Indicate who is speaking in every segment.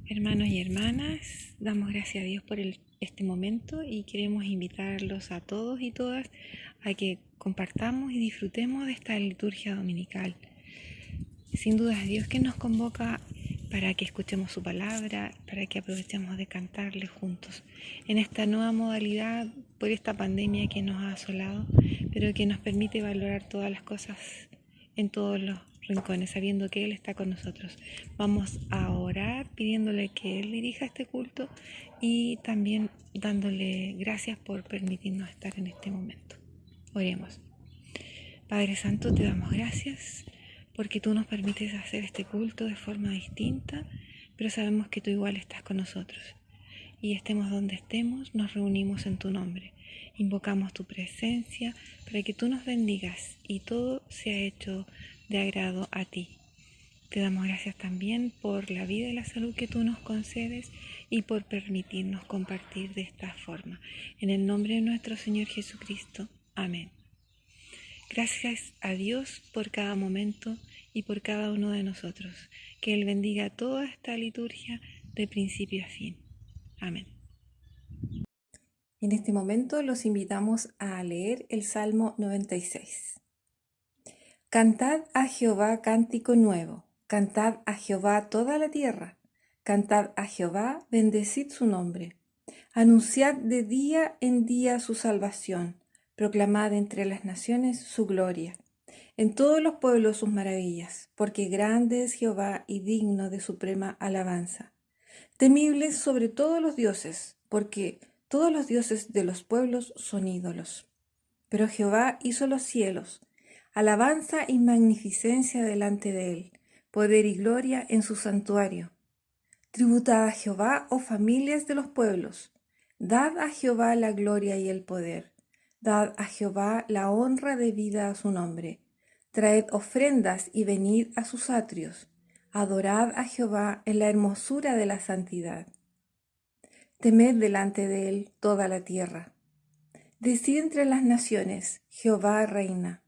Speaker 1: Hermanos y hermanas, damos gracias a Dios por este momento y queremos invitarlos a todos y todas a que compartamos y disfrutemos de esta liturgia dominical. Sin duda es Dios que nos convoca para que escuchemos su palabra, para que aprovechemos de cantarle juntos en esta nueva modalidad por esta pandemia que nos ha asolado, pero que nos permite valorar todas las cosas en todos los rincones, sabiendo que Él está con nosotros. Vamos a orar pidiéndole que Él dirija este culto y también dándole gracias por permitirnos estar en este momento. Oremos. Padre Santo, te damos gracias porque tú nos permites hacer este culto de forma distinta, pero sabemos que tú igual estás con nosotros. Y estemos donde estemos, nos reunimos en tu nombre. Invocamos tu presencia para que tú nos bendigas y todo sea hecho de agrado a ti. Te damos gracias también por la vida y la salud que tú nos concedes y por permitirnos compartir de esta forma. En el nombre de nuestro Señor Jesucristo. Amén. Gracias a Dios por cada momento y por cada uno de nosotros. Que Él bendiga toda esta liturgia de principio a fin. Amén. En este momento los invitamos a leer el Salmo 96. Cantad a Jehová cántico nuevo, cantad a Jehová toda la tierra, cantad a Jehová, bendecid su nombre. Anunciad de día en día su salvación, proclamad entre las naciones su gloria. En todos los pueblos sus maravillas, porque grande es Jehová y digno de suprema alabanza. Temibles sobre todos los dioses, porque todos los dioses de los pueblos son ídolos. Pero Jehová hizo los cielos, alabanza y magnificencia delante de él, poder y gloria en su santuario. Tributad a Jehová, oh familias de los pueblos, dad a Jehová la gloria y el poder, dad a Jehová la honra debida a su nombre, traed ofrendas y venid a sus atrios, adorad a Jehová en la hermosura de la santidad. Temed delante de él toda la tierra. Decid entre las naciones, Jehová reina.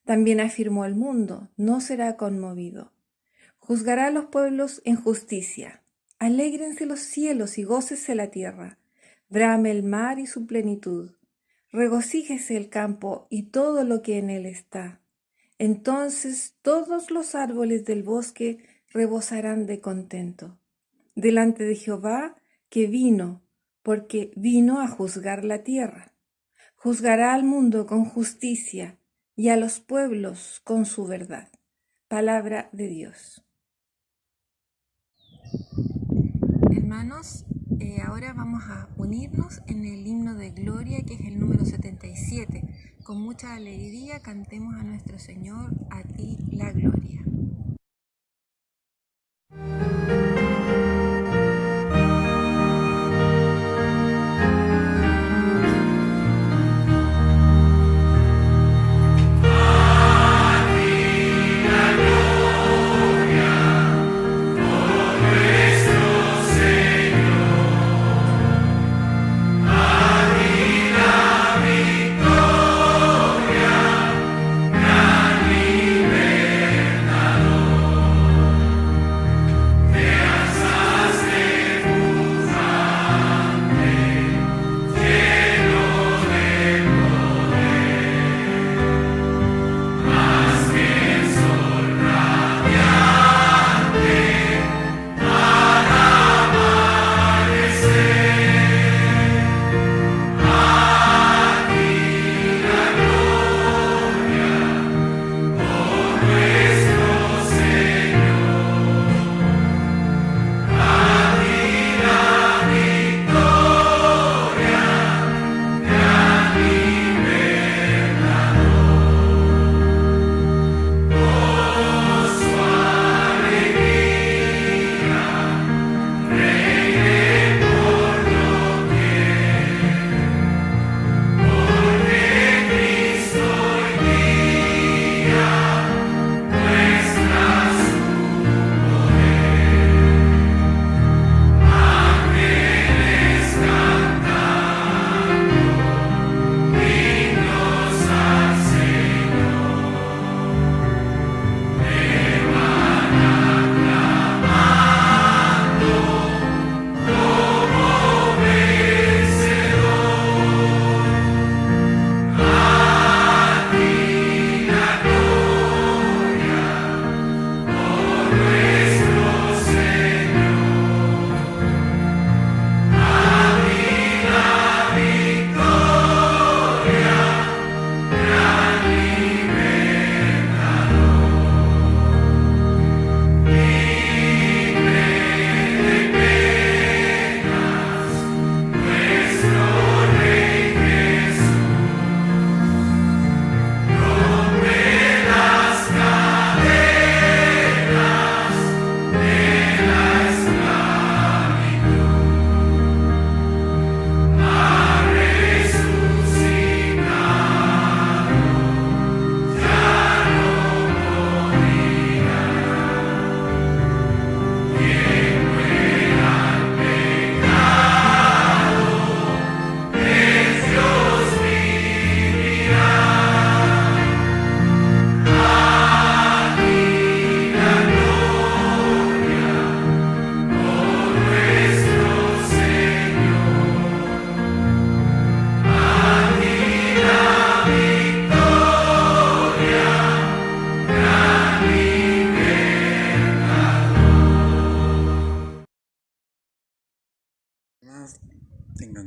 Speaker 1: También afirmó el mundo, no será conmovido. Juzgará a los pueblos en justicia. Alégrense los cielos y gócese la tierra. Brame el mar y su plenitud. Regocíjese el campo y todo lo que en él está. Entonces todos los árboles del bosque rebosarán de contento. Delante de Jehová que vino, porque vino a juzgar la tierra. Juzgará al mundo con justicia y a los pueblos con su verdad. Palabra de Dios. Hermanos, ahora vamos a unirnos en el himno de gloria, que es el número 77. Con mucha alegría cantemos a nuestro Señor, a ti la gloria.
Speaker 2: Victoria, gran libertad.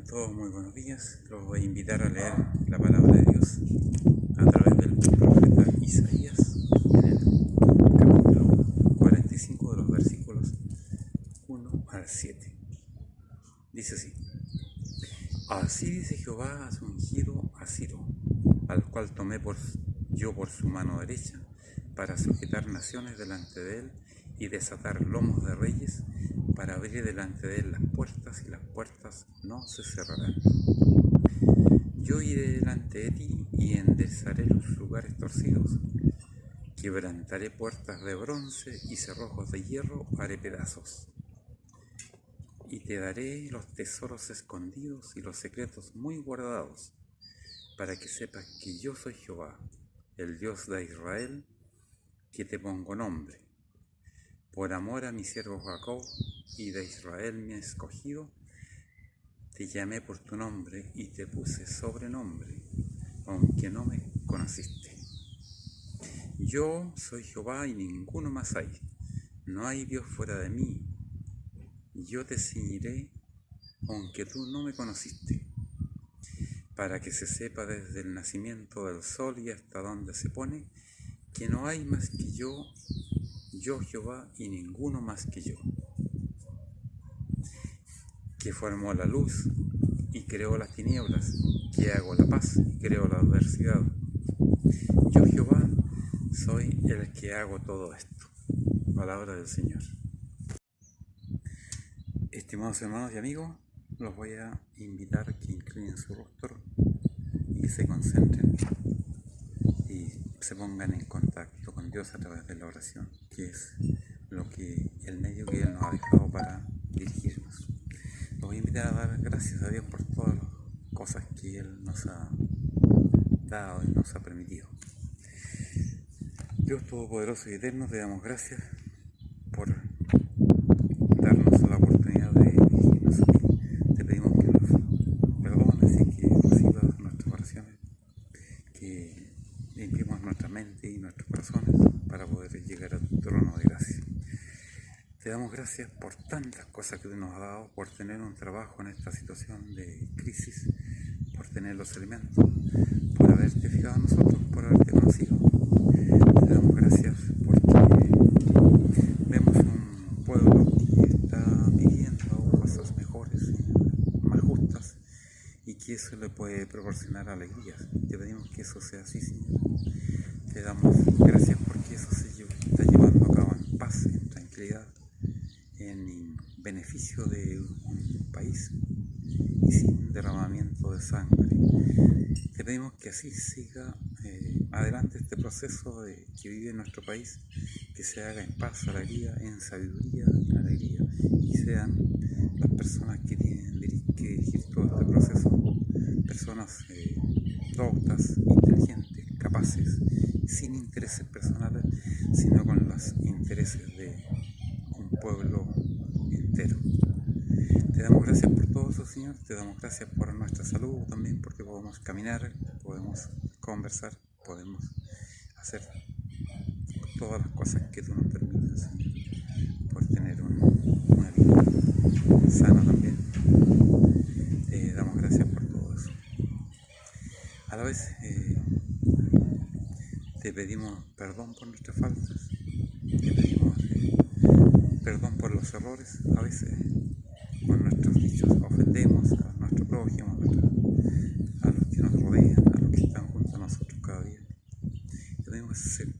Speaker 2: todos muy buenos días. Los voy a invitar a leer la palabra de Dios a través del profeta Isaías en el capítulo 45 de los versículos 1 al 7. Dice así: Así dice Jehová a su ungido a Ciro, al cual tomé yo por su mano derecha, para sujetar naciones delante de él y desatar lomos de reyes, para abrir delante de él las puertas, y las puertas no se cerrarán. Yo iré delante de ti y enderezaré los lugares torcidos, quebrantaré puertas de bronce y cerrojos de hierro haré pedazos. Y te daré los tesoros escondidos y los secretos muy guardados, para que sepas que yo soy Jehová, el Dios de Israel, que te pongo nombre. Por amor a mi siervo Jacob y de Israel mi escogido, te llamé por tu nombre y te puse sobrenombre, aunque no me conociste. Yo soy Jehová y ninguno más hay. No hay Dios fuera de mí. Yo te ceñiré, aunque tú no me conociste, para que se sepa desde el nacimiento del sol y hasta donde se pone, que no hay más que yo Jehová y ninguno más que yo, que formó la luz y creó las tinieblas, que hago la paz y creo la adversidad. Yo Jehová soy el que hago todo esto. Palabra del Señor. Estimados hermanos y amigos, los voy a invitar a que inclinen su rostro y se concentren y se pongan en contacto con Dios a través de la oración, que es el medio que Él nos ha dejado para dirigirnos. Los voy a invitar a dar gracias a Dios por todas las cosas que Él nos ha dado y nos ha permitido. Dios Todopoderoso y Eterno, te damos gracias por darnos la oportunidad de dirigirnos a ti. Te pedimos que nos perdones y que recibas nuestras oraciones, que limpiemos nuestra mente y nuestros corazones para poder llegar a tu trono de gracia. Te damos gracias por tantas cosas que tú nos has dado, por tener un trabajo en esta situación de crisis, por tener los alimentos, por haberte fijado en nosotros, por haberte conocido. Te damos gracias porque vemos un pueblo que está viviendo cosas mejores, más justas, y que eso le puede proporcionar alegrías. Te pedimos que eso sea así, Señor. Te damos gracias porque eso se está llevando a cabo en paz, en tranquilidad, en beneficio de un país y sin derramamiento de sangre. Te pedimos que así siga adelante este proceso que vive nuestro país, que se haga en paz, alegría, en sabiduría, en alegría, y sean las personas que tienen que dirigir todo este proceso, personas doctas, inteligentes, capaces, sin intereses personales, sino con los intereses de un pueblo entero. Te damos gracias por todo eso, Señor. Te damos gracias por nuestra salud también, porque podemos caminar, podemos conversar, podemos hacer todas las cosas que tú nos permitas, Señor, por tener una vida sana también. Te damos gracias por todo eso. A la vez te pedimos perdón por nuestras faltas, te pedimos perdón por los errores. A veces con nuestros dichos ofendemos a nuestro prójimo, a los que nos rodean, a los que están junto a nosotros cada día. Debemos ser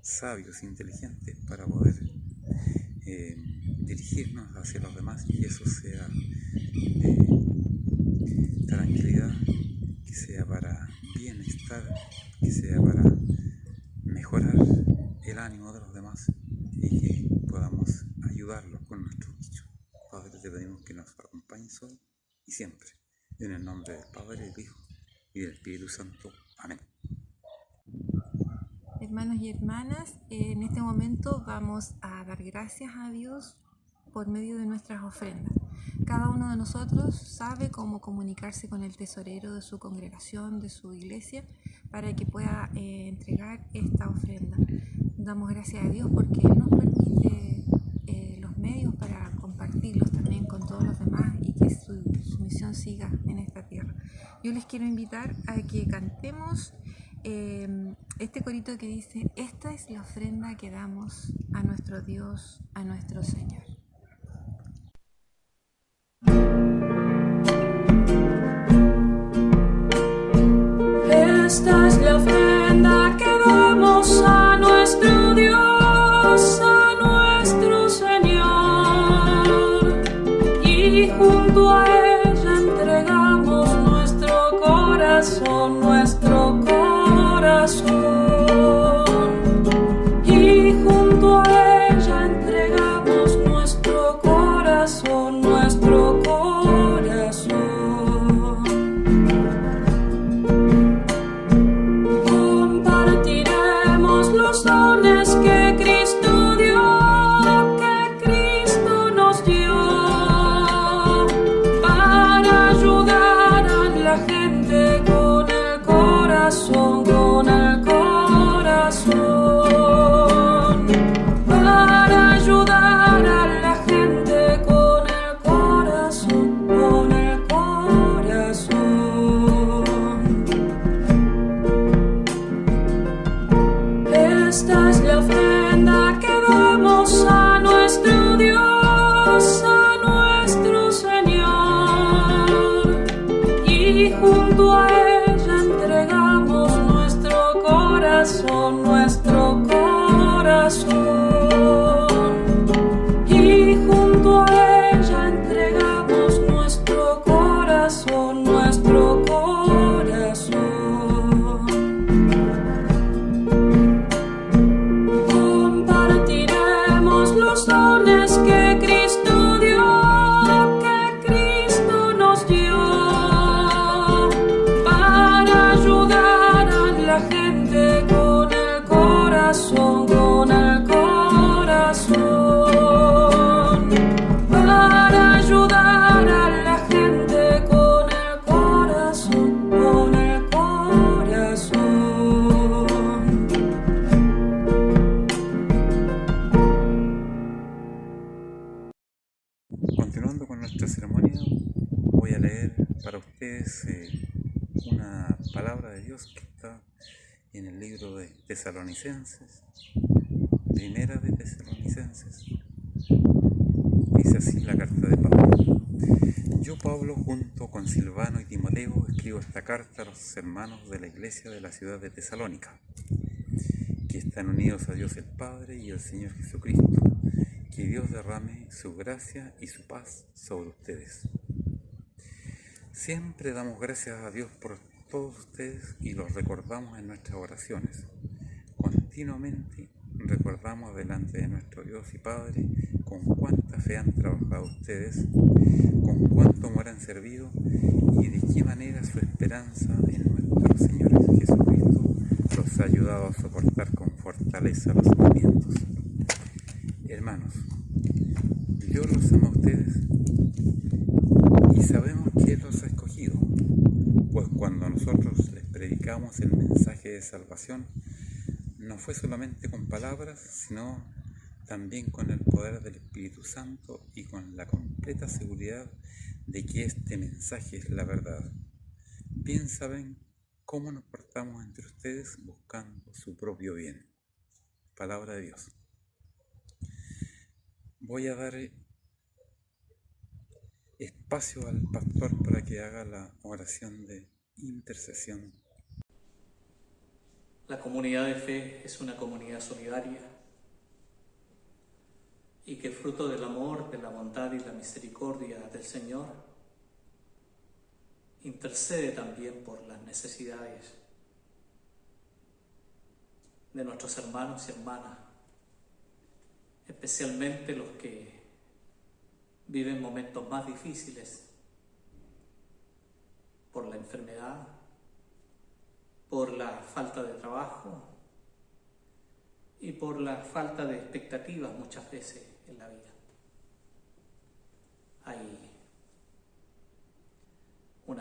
Speaker 2: sabios, inteligentes para poder dirigirnos hacia los demás, y eso sea tranquilidad, que sea para bienestar, que sea para mejorar el ánimo de los demás y que podamos ayudarlos con nuestros dichos. Padre, te pedimos que nos acompañes hoy y siempre, en el nombre del Padre, del Hijo y del Espíritu Santo. Amén.
Speaker 1: Hermanos y hermanas, en este momento vamos a dar gracias a Dios por medio de nuestras ofrendas. Cada uno de nosotros sabe cómo comunicarse con el tesorero de su congregación, de su iglesia, para que pueda entregar esta ofrenda. Damos gracias a Dios porque Él nos permite los medios para compartirlos también con todos los demás y que su misión siga siga en esta tierra. Yo les quiero invitar a que cantemos este corito que dice: esta es la ofrenda que damos a nuestro Dios, a nuestro Señor.
Speaker 3: Esta es la ofrenda que damos a nuestro Dios, a nuestro Señor, y junto a ella entregamos nuestro corazón, y junto a ella entregamos nuestro corazón, Compartiremos los dones que Cristo dio, que Cristo nos dio, para ayudar a la gente con el corazón, para ayudar a la gente con el corazón, Esta es la ofrenda que damos a nuestro Dios, a nuestro Señor, y junto a ella entregamos nuestro corazón, y junto a ella entregamos nuestro corazón, Compartiremos los dones que Cristo dio, que Cristo nos dio, para ayudar a la gente con el corazón, para ayudar a la gente con el corazón,
Speaker 2: Continuando con nuestra ceremonia, voy a leer para ustedes una palabra de Dios que está en el libro de Tesalonicenses, primera de Tesalonicenses. Dice así la carta de Pablo: yo, Pablo, junto con Silvano y Timoteo, escribo esta carta a los hermanos de la iglesia de la ciudad de Tesalónica, que están unidos a Dios el Padre y al Señor Jesucristo. Que Dios derrame su gracia y su paz sobre ustedes. Siempre damos gracias a Dios por todos ustedes y los recordamos en nuestras oraciones. Continuamente recordamos delante de nuestro Dios y Padre con cuánta fe han trabajado ustedes, con cuánto amor han servido y de qué manera su esperanza en nuestro Señor Jesucristo los ha ayudado a soportar con fortaleza los sufrimientos. Hermanos, Dios los ama a ustedes y sabemos que Él los ha escogido, pues cuando nosotros les predicamos el mensaje de salvación, no fue solamente con palabras, sino también con el poder del Espíritu Santo y con la completa seguridad de que este mensaje es la verdad. Bien saben cómo nos portamos entre ustedes buscando su propio bien. Palabra de Dios. Voy a dar espacio al pastor para que haga la oración de intercesión.
Speaker 4: La comunidad de fe es una comunidad solidaria y que fruto del amor, de la bondad y la misericordia del Señor intercede también por las necesidades de nuestros hermanos y hermanas, especialmente los que viven momentos más difíciles por la enfermedad, por la falta de trabajo y por la falta de expectativas muchas veces en la vida. Hay un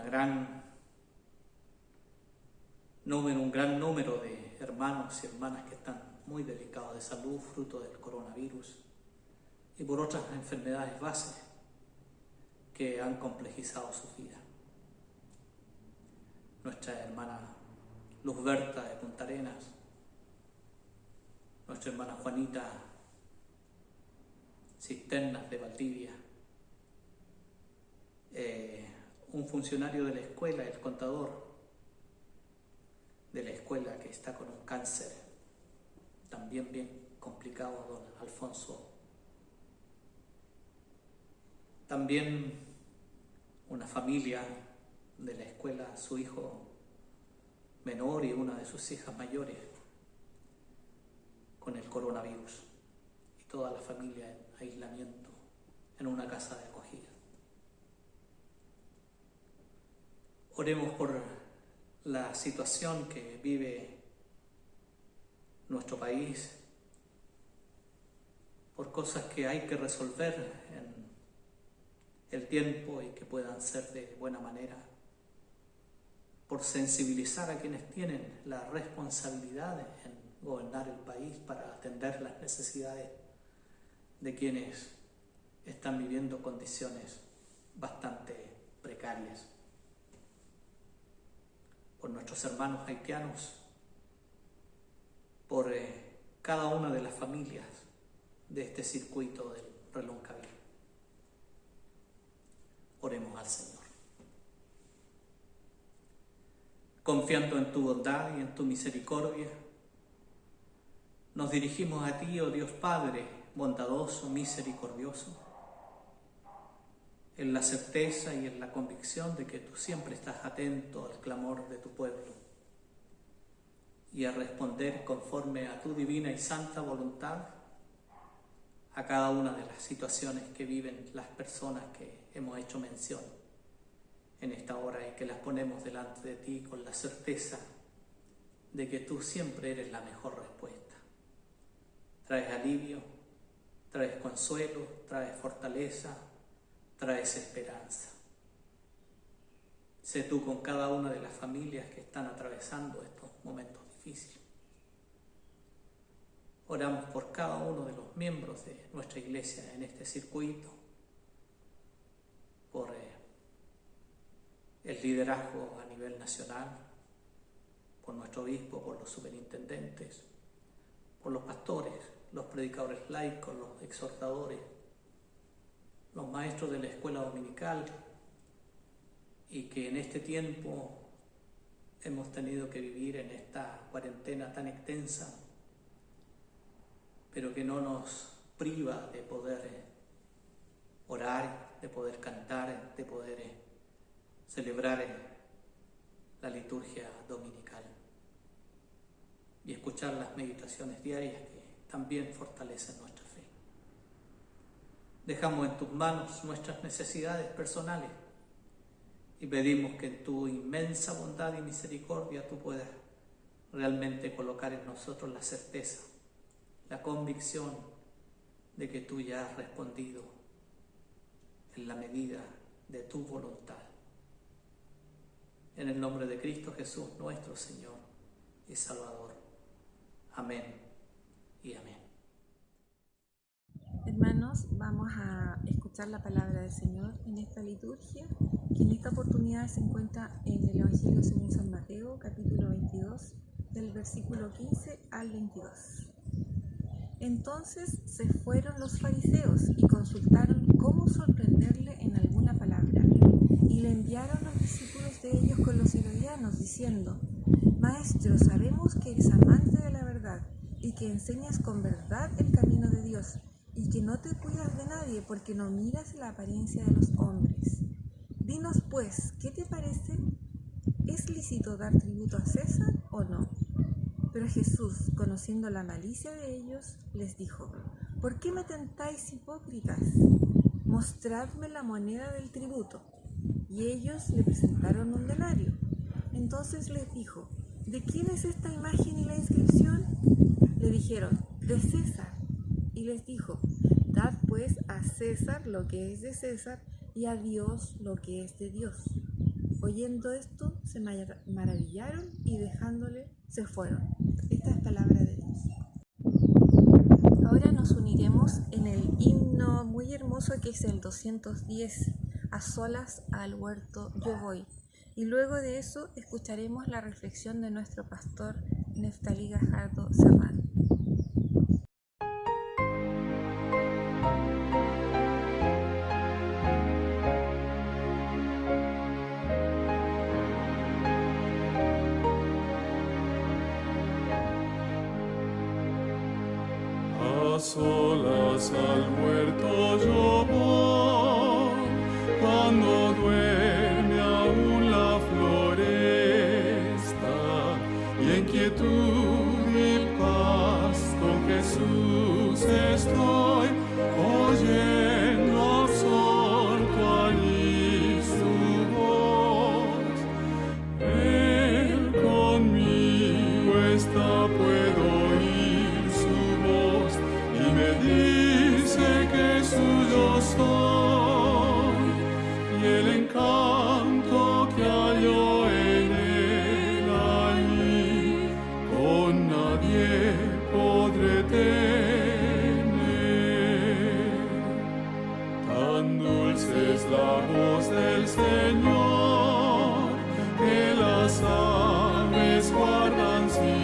Speaker 4: gran número de hermanos y hermanas que están muy delicados de salud fruto del coronavirus y por otras enfermedades bases que han complejizado su vida. nuestra hermana Luz Berta de Punta Arenas, nuestra hermana Juanita Cisternas de Valdivia, un funcionario de la escuela, el contador de la escuela que está con un cáncer también bien complicado, don Alfonso. También una familia de la escuela, su hijo menor y una de sus hijas mayores con el coronavirus, y toda la familia en aislamiento en una casa de acogida. Oremos por la situación que vive nuestro país, por cosas que hay que resolver en el tiempo y que puedan ser de buena manera, por sensibilizar a quienes tienen la responsabilidad en gobernar el país para atender las necesidades de quienes están viviendo condiciones bastante precarias, por nuestros hermanos haitianos, por cada una de las familias de este circuito del Reloncaví. Oremos al Señor. Confiando en tu bondad y en tu misericordia, nos dirigimos a ti, oh Dios Padre, bondadoso, misericordioso, en la certeza y en la convicción de que tú siempre estás atento al clamor de tu pueblo y a responder conforme a tu divina y santa voluntad a cada una de las situaciones que viven las personas que hemos hecho mención en esta hora y que las ponemos delante de ti con la certeza de que tú siempre eres la mejor respuesta. Traes alivio, traes consuelo, traes fortaleza, traes esperanza. Sé tú con cada una de las familias que están atravesando estos momentos difíciles. Oramos por cada uno de los miembros de nuestra iglesia en este circuito, por el liderazgo a nivel nacional, por nuestro obispo, por los superintendentes, por los pastores, los predicadores laicos, los exhortadores, los maestros de la escuela dominical, y que en este tiempo hemos tenido que vivir en esta cuarentena tan extensa, pero que no nos priva de poder orar, de poder cantar, de poder celebrar la liturgia dominical y escuchar las meditaciones diarias que también fortalecen nuestra fe. Dejamos en tus manos nuestras necesidades personales y pedimos que en tu inmensa bondad y misericordia tú puedas realmente colocar en nosotros la certeza, la convicción de que tú ya has respondido en la medida de tu voluntad. En el nombre de Cristo Jesús, nuestro Señor y Salvador. Amén y amén.
Speaker 1: Hermanos, vamos a escuchar la palabra del Señor en esta liturgia, que en esta oportunidad se encuentra en el Evangelio según San Mateo, capítulo 22, del versículo 15 al 22. Entonces se fueron los fariseos y consultaron cómo sorprenderle en alguna palabra, y le enviaron los discípulos de ellos con los herodianos, diciendo: Maestro, sabemos que eres amante de la verdad y que enseñas con verdad el camino de Dios, y que no te cuidas de nadie porque no miras la apariencia de los hombres. Dinos pues, ¿qué te parece? ¿Es lícito dar tributo a César o no? Pero Jesús, conociendo la malicia de ellos, les dijo: ¿Por qué me tentáis, hipócritas? Mostradme la moneda del tributo. Y ellos le presentaron un denario. Entonces les dijo: ¿De quién es esta imagen y la inscripción? Le dijeron: de César. Y les dijo: Dad pues a César lo que es de César y a Dios lo que es de Dios. Oyendo esto, se maravillaron y dejándole, se fueron. Esta es palabra de Dios. Ahora nos uniremos en el himno muy hermoso que es el 210, A solas al huerto yo voy. y luego de eso escucharemos la reflexión de nuestro pastor Neftalí Gajardo Serrano.
Speaker 5: A solas al huerto yo voy, cuando duerme aún la floresta, y en quietud y paz con Jesús estoy, oyendo absorto allí su voz. Él conmigo está, puedo oír su voz, y me dice que suyo soy, y el encanto que hallo en él allí, con nadie podré tener. Tan dulce es la voz del Señor, que las aves guardan silencio,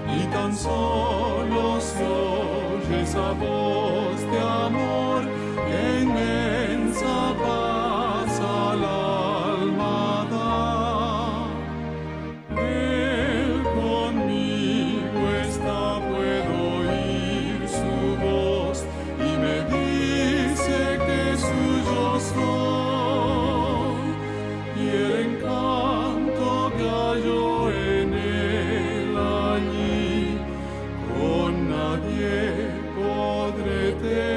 Speaker 5: y tan solo se oye esa voz de amor que inmensa paz al alma da. Él conmigo está, puedo oír su voz, y me dice que suyo soy, y el encanto que hallo en él allí, con nadie podré tener.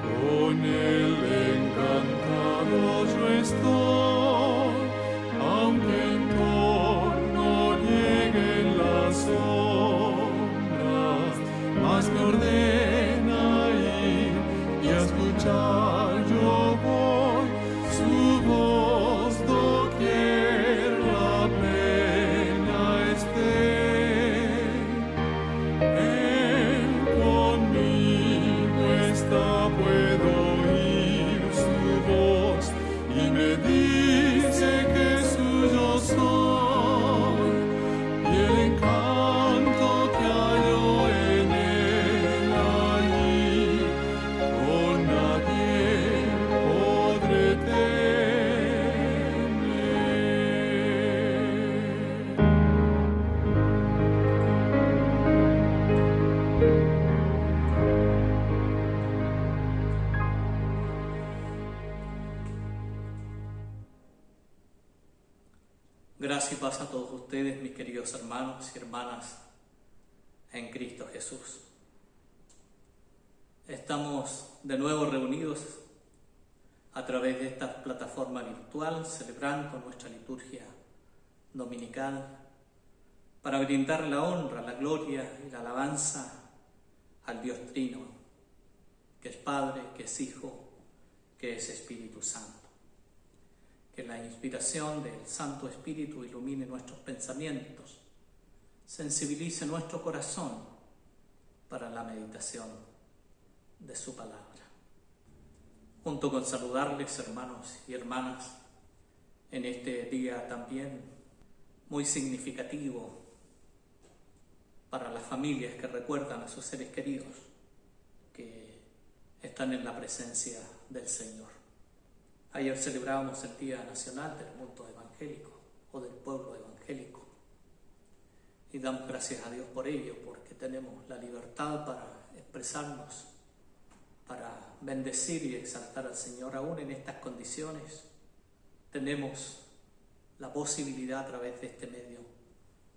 Speaker 5: Con él encantado yo estoy, aunque en torno lleguen las sombras, mas me ordena ir y a escuchar yo voy su voz doquier la pena esté. Él conmigo está, puedo oír su voz, y me dice que suyo soy, y el encanto que hallo en él allí, con nadie podré tener.
Speaker 4: Gracia y paz a todos ustedes, mis queridos hermanos y hermanas en Cristo Jesús. Estamos de nuevo reunidos a través de esta plataforma virtual, celebrando nuestra liturgia dominical, para brindar la honra, la gloria y la alabanza al Dios Trino, que es Padre, que es Hijo, que es Espíritu Santo. Que la inspiración del Santo Espíritu ilumine nuestros pensamientos, sensibilice nuestro corazón para la meditación de su palabra. Junto con saludarles, hermanos y hermanas, en este día también muy significativo para las familias que recuerdan a sus seres queridos que están en la presencia del Señor. Ayer celebrábamos el Día Nacional del Mundo Evangélico o del Pueblo Evangélico, y damos gracias a Dios por ello, porque tenemos la libertad para expresarnos, para bendecir y exaltar al Señor. Aún en estas condiciones tenemos la posibilidad a través de este medio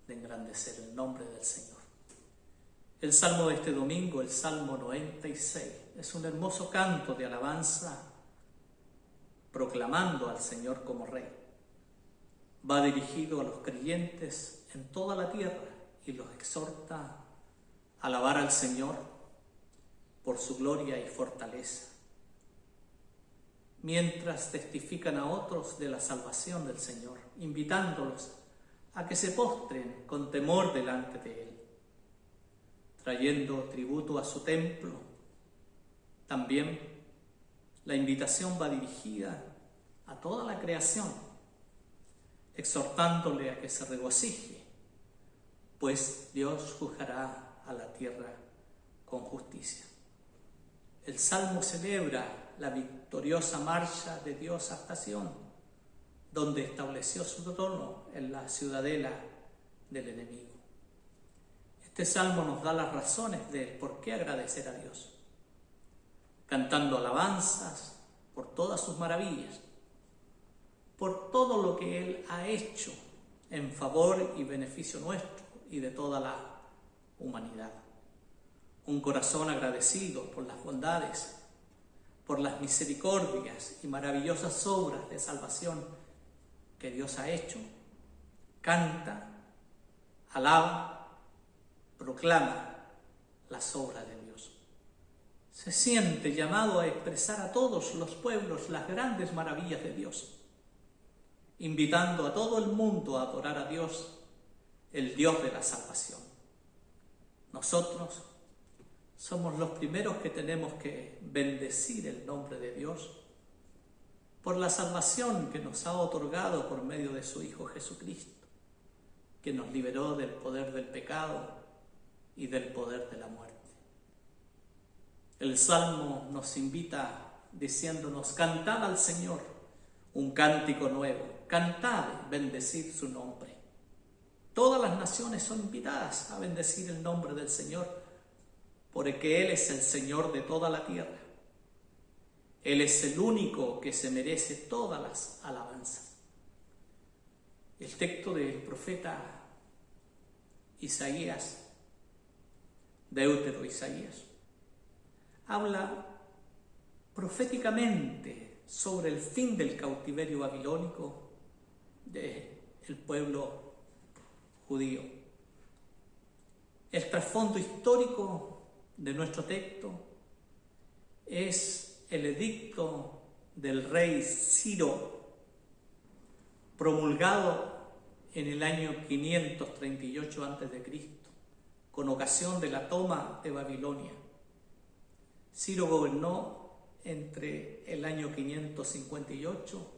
Speaker 4: de engrandecer el nombre del Señor. El salmo de este domingo, el Salmo 96, es un hermoso canto de alabanza proclamando al Señor como Rey. Va dirigido a los creyentes en toda la tierra y los exhorta a alabar al Señor por su gloria y fortaleza, mientras testifican a otros de la salvación del Señor, invitándolos a que se postren con temor delante de Él, trayendo tributo a su templo También la invitación va dirigida a toda la creación, exhortándole a que se regocije, pues Dios juzgará a la tierra con justicia. El Salmo celebra la victoriosa marcha de Dios hasta Sión, donde estableció su trono en la ciudadela del enemigo. Este Salmo nos da las razones de por qué agradecer a Dios, cantando alabanzas por todas sus maravillas, por todo lo que Él ha hecho en favor y beneficio nuestro y de toda la humanidad. Un corazón agradecido por las bondades, por las misericordias y maravillosas obras de salvación que Dios ha hecho, canta, alaba, proclama las obras de Dios. Se siente llamado a expresar a todos los pueblos las grandes maravillas de Dios, invitando a todo el mundo a adorar a Dios, el Dios de la salvación. Nosotros somos los primeros que tenemos que bendecir el nombre de Dios por la salvación que nos ha otorgado por medio de su Hijo Jesucristo, que nos liberó del poder del pecado y del poder de la muerte. El Salmo nos invita diciéndonos: cantad al Señor un cántico nuevo, cantad, bendecid su nombre. Todas las naciones son invitadas a bendecir el nombre del Señor, porque Él es el Señor de toda la tierra. Él es el único que se merece todas las alabanzas. El texto del profeta Isaías, Deutero Isaías, habla proféticamente sobre el fin del cautiverio babilónico del pueblo judío. El trasfondo histórico de nuestro texto es el edicto del rey Ciro, promulgado en el año 538 a.C., con ocasión de la toma de Babilonia. Ciro gobernó entre el año 558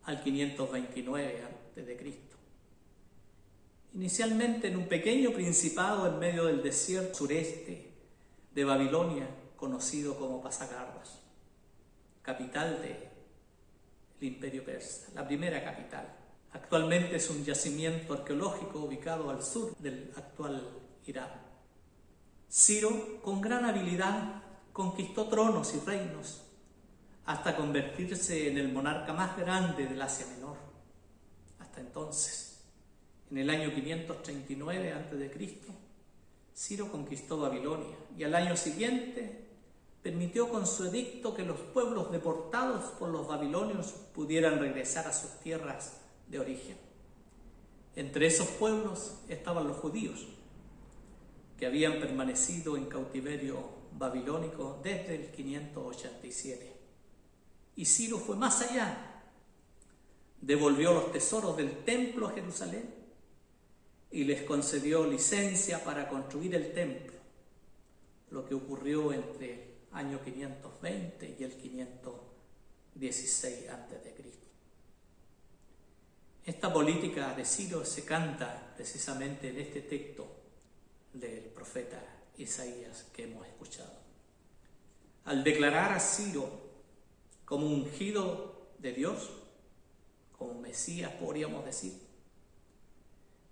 Speaker 4: al 529 a.C., inicialmente en un pequeño principado en medio del desierto sureste de Babilonia, conocido como Pasagardas, capital del Imperio Persa, la primera capital. Actualmente es un yacimiento arqueológico ubicado al sur del actual Irán. Ciro, con gran habilidad, conquistó tronos y reinos hasta convertirse en el monarca más grande del Asia Menor. Hasta entonces, en el año 539 a.C., Ciro conquistó Babilonia y al año siguiente permitió con su edicto que los pueblos deportados por los babilonios pudieran regresar a sus tierras de origen. Entre esos pueblos estaban los judíos, que habían permanecido en cautiverio babilónico desde el 587. Y Ciro fue más allá, devolvió los tesoros del templo a Jerusalén y les concedió licencia para construir el templo, lo que ocurrió entre el año 520 y el 516 a.C. Esta política de Ciro se canta precisamente en este texto del profeta Isaías que hemos escuchado. Al declarar a Ciro como ungido de Dios, como Mesías podríamos decir,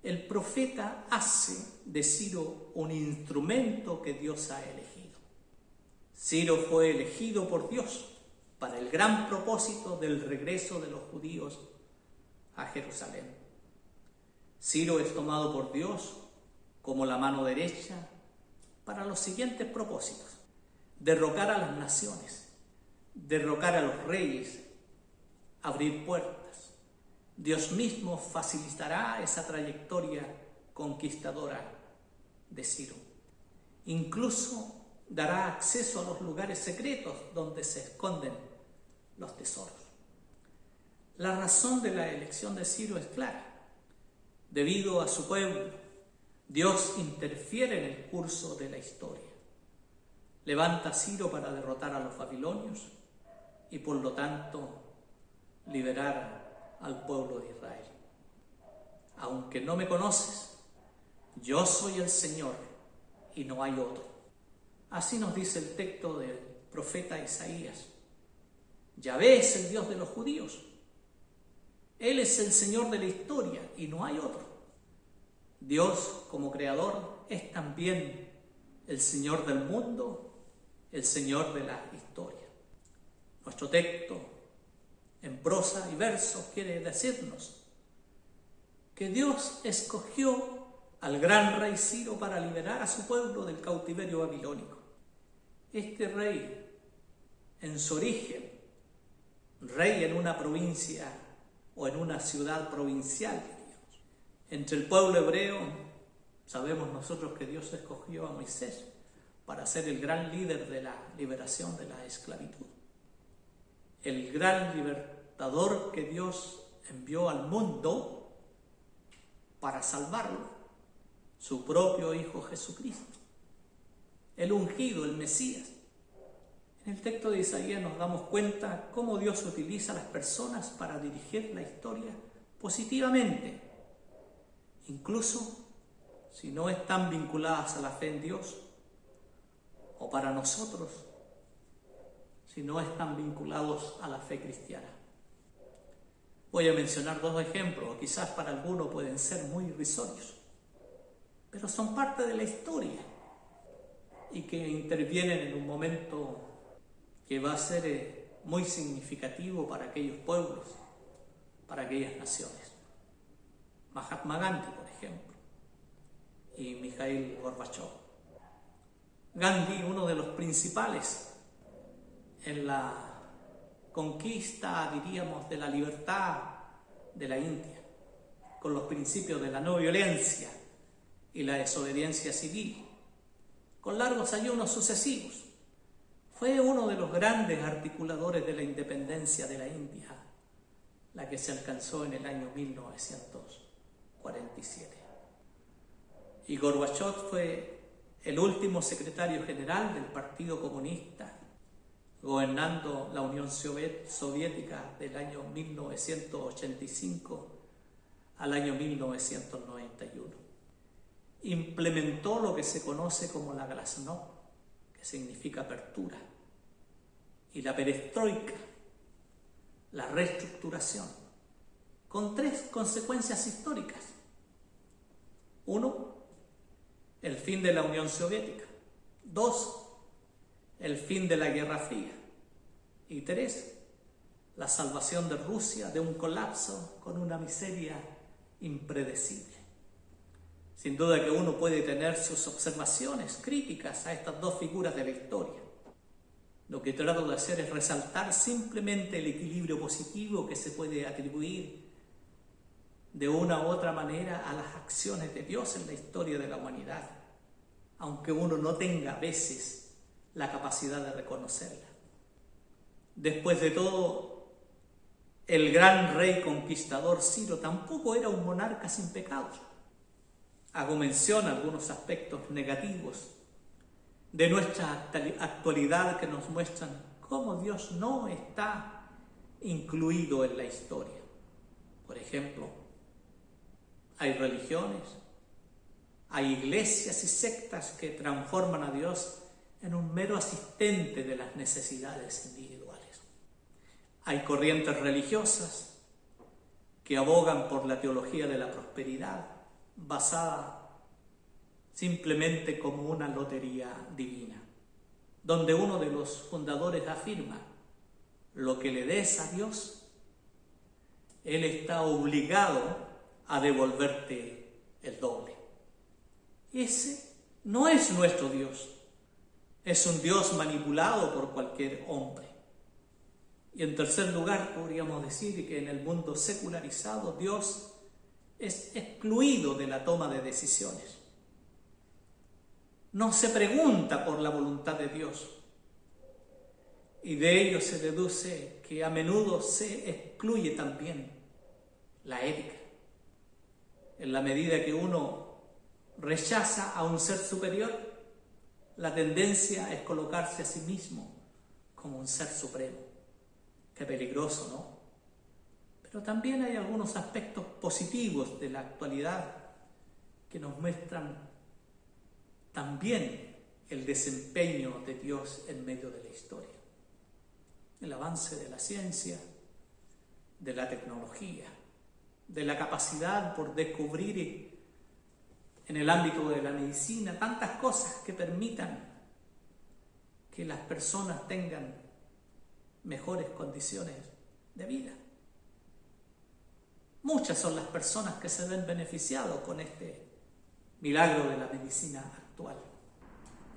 Speaker 4: el profeta hace de Ciro un instrumento que Dios ha elegido. Ciro fue elegido por Dios para el gran propósito del regreso de los judíos a Jerusalén. Ciro es tomado por Dios como la mano derecha para los siguientes propósitos: derrocar a las naciones, derrocar a los reyes, abrir puertas. Dios mismo facilitará esa trayectoria conquistadora de Ciro. Incluso dará acceso a los lugares secretos donde se esconden los tesoros. La razón de la elección de Ciro es clara. Debido a su pueblo, Dios interfiere en el curso de la historia. levanta a Ciro para derrotar a los babilonios y por lo tanto liberar al pueblo de Israel. Aunque no me conoces, yo soy el Señor y no hay otro. Así nos dice el texto del profeta Isaías. Yahvé es el Dios de los judíos. Él es el Señor de la historia y no hay otro. Dios, como creador, es también el Señor del mundo, el Señor de la historia. Nuestro texto, en prosa y verso, quiere decirnos que Dios escogió al gran rey Ciro para liberar a su pueblo del cautiverio babilónico. Este rey, en su origen, rey en una provincia o en una ciudad provincial, diríamos. Entre el pueblo hebreo, sabemos nosotros que Dios escogió a Moisés para ser el gran líder de la liberación de la esclavitud. El gran libertador que Dios envió al mundo para salvarlo, su propio Hijo Jesucristo, el ungido, el Mesías. En el texto de Isaías nos damos cuenta cómo Dios utiliza a las personas para dirigir la historia positivamente, incluso si no están vinculadas a la fe en Dios, o para nosotros, si no están vinculados a la fe cristiana. Voy a mencionar dos ejemplos, quizás para algunos pueden ser muy irrisorios, pero son parte de la historia y que intervienen en un momento que va a ser muy significativo para aquellos pueblos, para aquellas naciones. Mahatma Gandhi, por ejemplo, y Mikhail Gorbachev. Gandhi, uno de los principales en la conquista, diríamos, de la libertad de la India, con los principios de la no violencia y la desobediencia civil, con largos ayunos sucesivos. Fue uno de los grandes articuladores de la independencia de la India, la que se alcanzó en el año 1947. Y Gorbachev fue el último secretario general del Partido Comunista, gobernando la Unión Soviética del año 1985 al año 1991. Implementó lo que se conoce como la glasnost, que significa apertura, y la perestroika, la reestructuración, con tres consecuencias históricas. Uno, el fin de la Unión Soviética. Dos, el fin de la Guerra Fría. Y tres, la salvación de Rusia de un colapso con una miseria impredecible. Sin duda que uno puede tener sus observaciones críticas a estas dos figuras de la historia. Lo que trato de hacer es resaltar simplemente el equilibrio positivo que se puede atribuir de una u otra manera a las acciones de Dios en la historia de la humanidad, aunque uno no tenga a veces la capacidad de reconocerla. Después de todo, el gran rey conquistador Ciro tampoco era un monarca sin pecados. Hago mención a algunos aspectos negativos de nuestra actualidad que nos muestran cómo Dios no está incluido en la historia. Por ejemplo, hay religiones, hay iglesias y sectas que transforman a Dios en un mero asistente de las necesidades individuales. Hay corrientes religiosas que abogan por la teología de la prosperidad, basada simplemente como una lotería divina, donde uno de los fundadores afirma: lo que le des a Dios, Él está obligado a devolverte el doble. Ese no es nuestro Dios, es un Dios manipulado por cualquier hombre. Y en tercer lugar, podríamos decir que en el mundo secularizado Dios es excluido de la toma de decisiones. No se pregunta por la voluntad de Dios. Y de ello se deduce que a menudo se excluye también la ética. En la medida que uno rechaza a un ser superior, la tendencia es colocarse a sí mismo como un ser supremo. Qué peligroso, ¿no? Pero también hay algunos aspectos positivos de la actualidad que nos muestran también el desempeño de Dios en medio de la historia. El avance de la ciencia, de la tecnología, de la capacidad por descubrir en el ámbito de la medicina tantas cosas que permitan que las personas tengan mejores condiciones de vida. Muchas son las personas que se ven beneficiadas con este milagro de la medicina actual.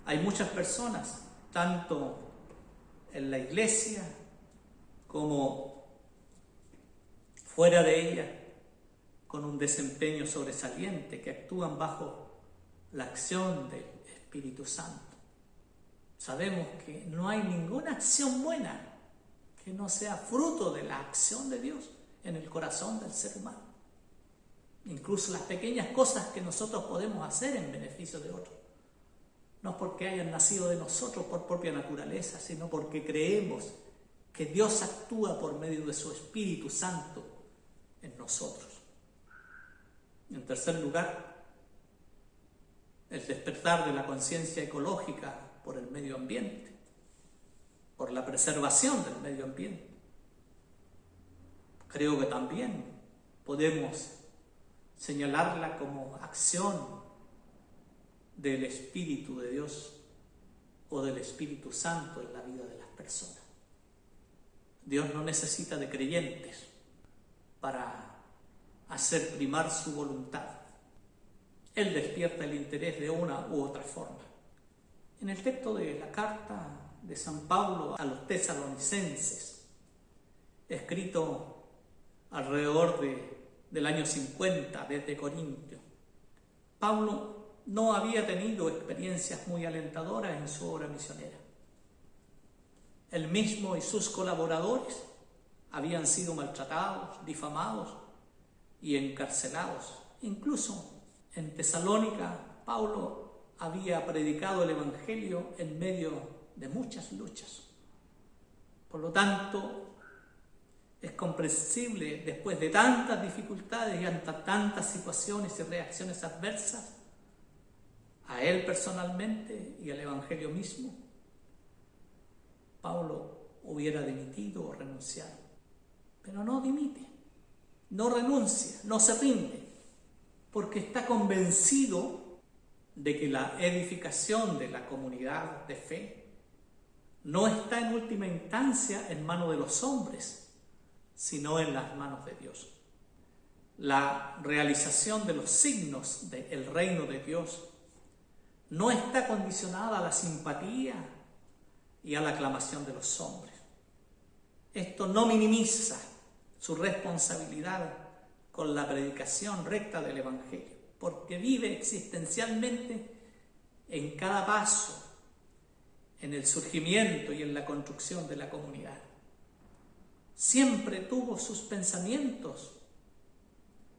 Speaker 4: Hay muchas personas, tanto en la iglesia como fuera de ella, con un desempeño sobresaliente, que actúan bajo la acción del Espíritu Santo. Sabemos que no hay ninguna acción buena que no sea fruto de la acción de Dios en el corazón del ser humano. Incluso las pequeñas cosas que nosotros podemos hacer en beneficio de otros. No porque hayan nacido de nosotros por propia naturaleza, sino porque creemos que Dios actúa por medio de su Espíritu Santo en nosotros. En tercer lugar, el despertar de la conciencia ecológica por el medio ambiente, por la preservación del medio ambiente. Creo que también podemos señalarla como acción del Espíritu de Dios o del Espíritu Santo en la vida de las personas. Dios no necesita de creyentes para hacer primar su voluntad. Él despierta el interés de una u otra forma. En el texto de la carta de San Pablo a los tesalonicenses, escrito alrededor del año 50 desde Corintio, Pablo no había tenido experiencias muy alentadoras en su obra misionera. Él mismo y sus colaboradores habían sido maltratados, difamados y encarcelados. Incluso en Tesalónica, Pablo había predicado el Evangelio en medio de muchas luchas. Por lo tanto, es comprensible, después de tantas dificultades y ante tantas situaciones y reacciones adversas, a él personalmente y al Evangelio mismo, Pablo hubiera dimitido o renunciado. Pero no dimite, no renuncia, no se rinde, porque está convencido de que la edificación de la comunidad de fe no está en última instancia en manos de los hombres, sino en las manos de Dios. La realización de los signos del reino de Dios no está condicionada a la simpatía y a la aclamación de los hombres. Esto no minimiza su responsabilidad con la predicación recta del Evangelio, porque vive existencialmente en cada paso, en el surgimiento y en la construcción de la comunidad. Siempre tuvo sus pensamientos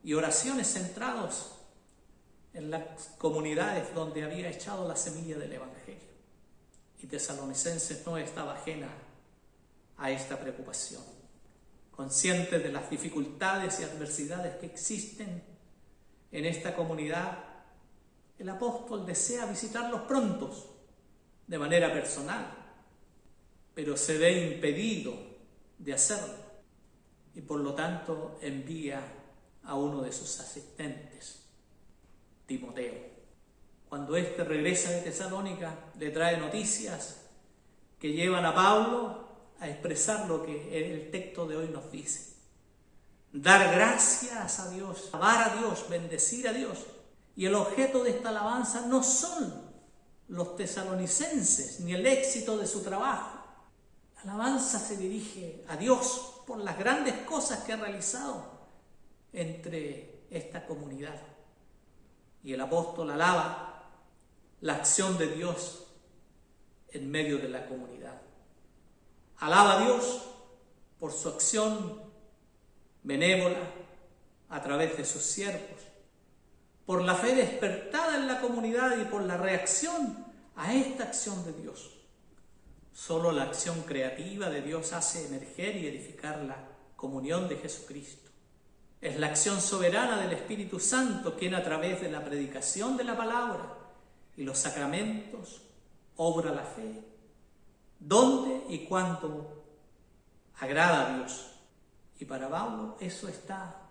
Speaker 4: y oraciones centrados en las comunidades donde había echado la semilla del Evangelio. Y Tesalonicenses no estaba ajena a esta preocupación. Consciente de las dificultades y adversidades que existen en esta comunidad, el apóstol desea visitarlos prontos, de manera personal, pero se ve impedido de hacerlo y por lo tanto envía a uno de sus asistentes, Timoteo. Cuando éste regresa de Tesalónica, le trae noticias que llevan a Pablo a expresar lo que el texto de hoy nos dice. Dar gracias a Dios, alabar a Dios, bendecir a Dios. Y el objeto de esta alabanza no son los tesalonicenses ni el éxito de su trabajo. La alabanza se dirige a Dios por las grandes cosas que ha realizado entre esta comunidad. Y el apóstol alaba la acción de Dios en medio de la comunidad. Alaba a Dios por su acción benévola a través de sus siervos, por la fe despertada en la comunidad y por la reacción a esta acción de Dios. Solo la acción creativa de Dios hace emerger y edificar la comunión de Jesucristo. Es la acción soberana del Espíritu Santo quien a través de la predicación de la palabra y los sacramentos obra la fe, donde y cuando agrada a Dios. Y para Pablo eso está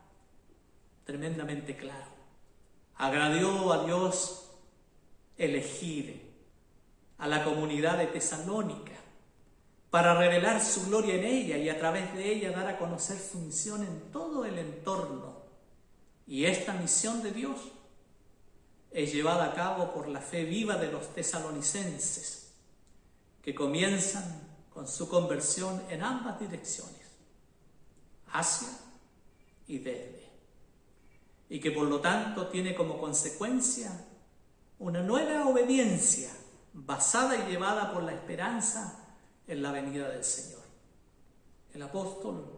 Speaker 4: tremendamente claro. Agradó a Dios elegir a la comunidad de Tesalónica para revelar su gloria en ella y a través de ella dar a conocer su misión en todo el entorno. Y esta misión de Dios es llevada a cabo por la fe viva de los tesalonicenses, que comienzan con su conversión en ambas direcciones, hacia y desde, y que por lo tanto tiene como consecuencia una nueva obediencia basada y llevada por la esperanza en la venida del Señor. El apóstol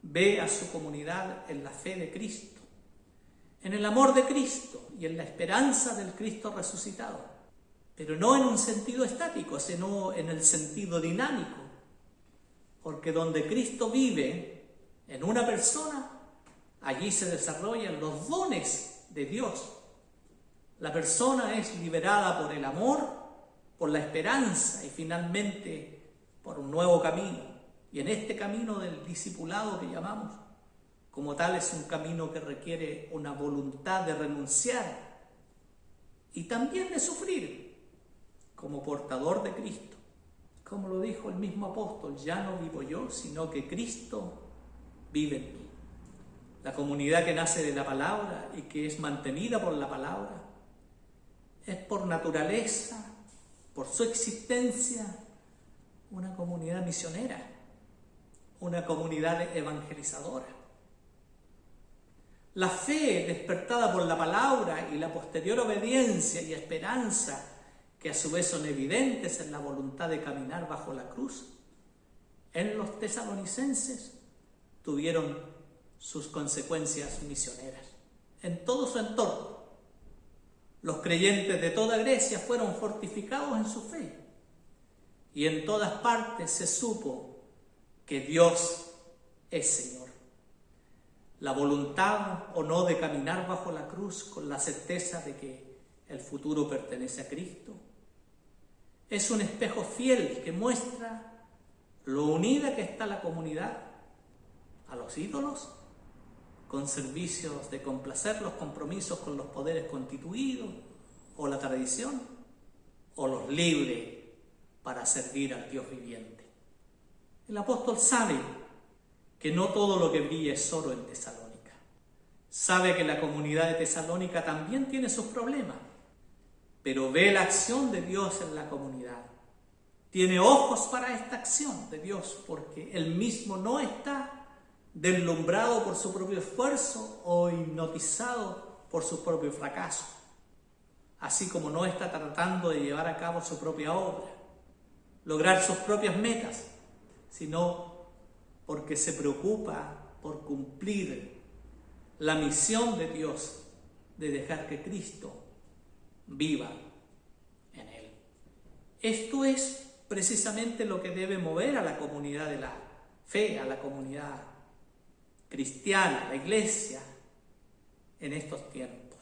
Speaker 4: ve a su comunidad en la fe de Cristo, en el amor de Cristo y en la esperanza del Cristo resucitado, pero no en un sentido estático, sino en el sentido dinámico, porque donde Cristo vive en una persona, allí se desarrollan los dones de Dios. La persona es liberada por el amor, por la esperanza y finalmente por un nuevo camino. Y en este camino del discipulado que llamamos, como tal, es un camino que requiere una voluntad de renunciar y también de sufrir como portador de Cristo. Como lo dijo el mismo apóstol, ya no vivo yo, sino que Cristo vive en mí. La comunidad que nace de la palabra y que es mantenida por la palabra es por naturaleza, por su existencia, una comunidad misionera, una comunidad evangelizadora. La fe despertada por la palabra y la posterior obediencia y esperanza, que a su vez son evidentes en la voluntad de caminar bajo la cruz, en los tesalonicenses tuvieron sus consecuencias misioneras en todo su entorno. Los creyentes de toda Grecia fueron fortificados en su fe y en todas partes se supo que Dios es Señor. La voluntad o no de caminar bajo la cruz con la certeza de que el futuro pertenece a Cristo es un espejo fiel que muestra lo unida que está la comunidad a los ídolos, con servicios de complacer los compromisos con los poderes constituidos o la tradición, o los libre para servir al Dios viviente. El apóstol sabe que no todo lo que brilla es oro en Tesalónica. Sabe que la comunidad de Tesalónica también tiene sus problemas, pero ve la acción de Dios en la comunidad. Tiene ojos para esta acción de Dios, porque él mismo no está deslumbrado por su propio esfuerzo o hipnotizado por sus propios fracasos, así como no está tratando de llevar a cabo su propia obra, lograr sus propias metas, sino porque se preocupa por cumplir la misión de Dios de dejar que Cristo viva en él. Esto es precisamente lo que debe mover a la comunidad de la fe, a la comunidad cristiana, la iglesia, en estos tiempos.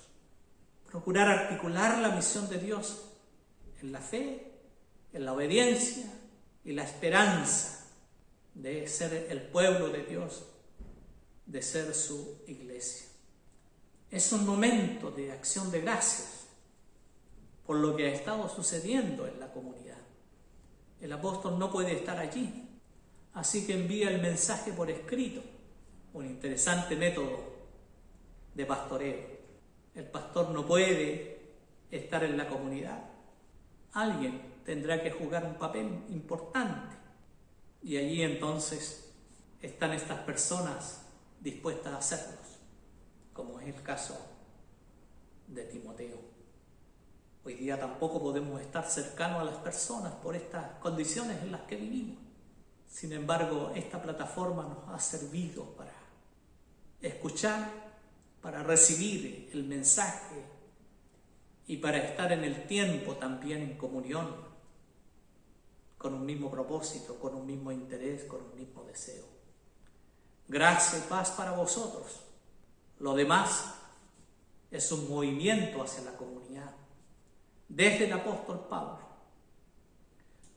Speaker 4: Procurar articular la misión de Dios en la fe, en la obediencia y la esperanza de ser el pueblo de Dios, de ser su iglesia. Es un momento de acción de gracias por lo que ha estado sucediendo en la comunidad. El apóstol no puede estar allí, así que envía el mensaje por escrito, un interesante método de pastoreo. El pastor no puede estar en la comunidad. Alguien tendrá que jugar un papel importante. Y allí entonces están estas personas dispuestas a hacerlos, como es el caso de Timoteo. Hoy día tampoco podemos estar cercanos a las personas por estas condiciones en las que vivimos. Sin embargo, esta plataforma nos ha servido para escuchar, para recibir el mensaje y para estar en el tiempo también en comunión, con un mismo propósito, con un mismo interés, con un mismo deseo. Gracia y paz para vosotros. Lo demás es un movimiento hacia la comunidad, desde el apóstol Pablo.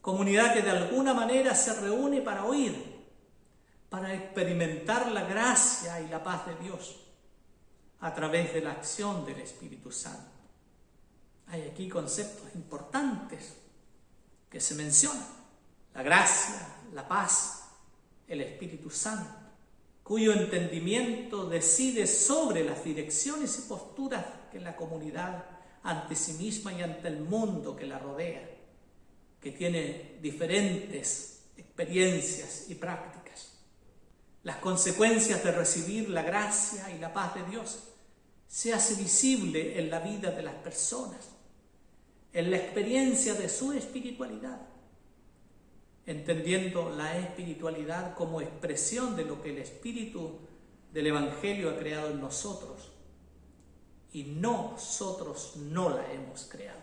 Speaker 4: Comunidad que de alguna manera se reúne para oír, para experimentar la gracia y la paz de Dios a través de la acción del Espíritu Santo. Hay aquí conceptos importantes que se mencionan: la gracia, la paz, el Espíritu Santo, cuyo entendimiento decide sobre las direcciones y posturas que la comunidad ante sí misma y ante el mundo que la rodea, que tiene diferentes experiencias y prácticas. Las consecuencias de recibir la gracia y la paz de Dios se hace visible en la vida de las personas, en la experiencia de su espiritualidad, entendiendo la espiritualidad como expresión de lo que el Espíritu del Evangelio ha creado en nosotros, y nosotros no la hemos creado.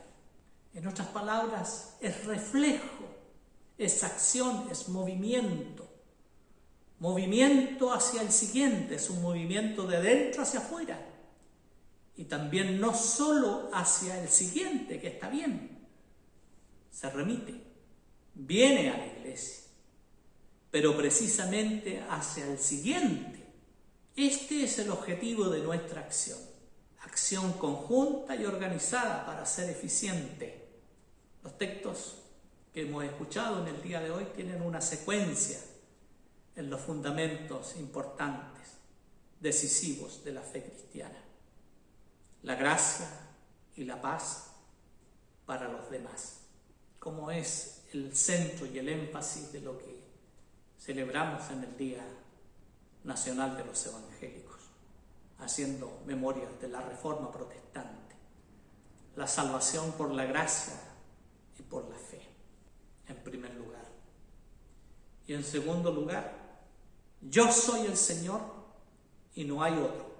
Speaker 4: En otras palabras, es reflejo, es acción, es movimiento. Movimiento hacia el siguiente, es un movimiento de dentro hacia afuera. Y también no solo hacia el siguiente, que está bien, se remite, viene a la iglesia, pero precisamente hacia el siguiente. Este es el objetivo de nuestra acción. Acción conjunta y organizada para ser eficiente. Los textos que hemos escuchado en el día de hoy tienen una secuencia en los fundamentos importantes, decisivos de la fe cristiana. La gracia y la paz para los demás, como es el centro y el énfasis de lo que celebramos en el Día Nacional de los Evangélicos, haciendo memoria de la Reforma Protestante, la salvación por la gracia y por la fe, en primer lugar. Y en segundo lugar, yo soy el Señor y no hay otro.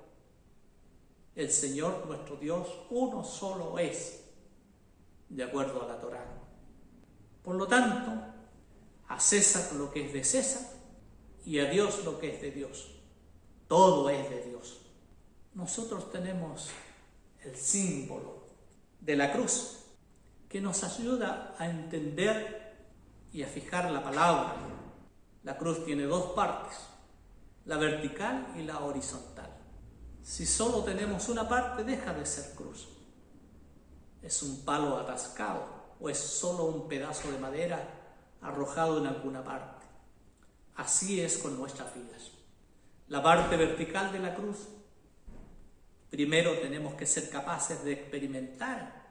Speaker 4: El Señor nuestro Dios uno solo es, de acuerdo a la Torá. Por lo tanto, a César lo que es de César y a Dios lo que es de Dios. Todo es de Dios. Nosotros tenemos el símbolo de la cruz, que nos ayuda a entender y a fijar la palabra. La cruz tiene dos partes, la vertical y la horizontal. Si solo tenemos una parte, deja de ser cruz. Es un palo atascado o es solo un pedazo de madera arrojado en alguna parte. Así es con nuestras vidas. La parte vertical de la cruz, primero tenemos que ser capaces de experimentar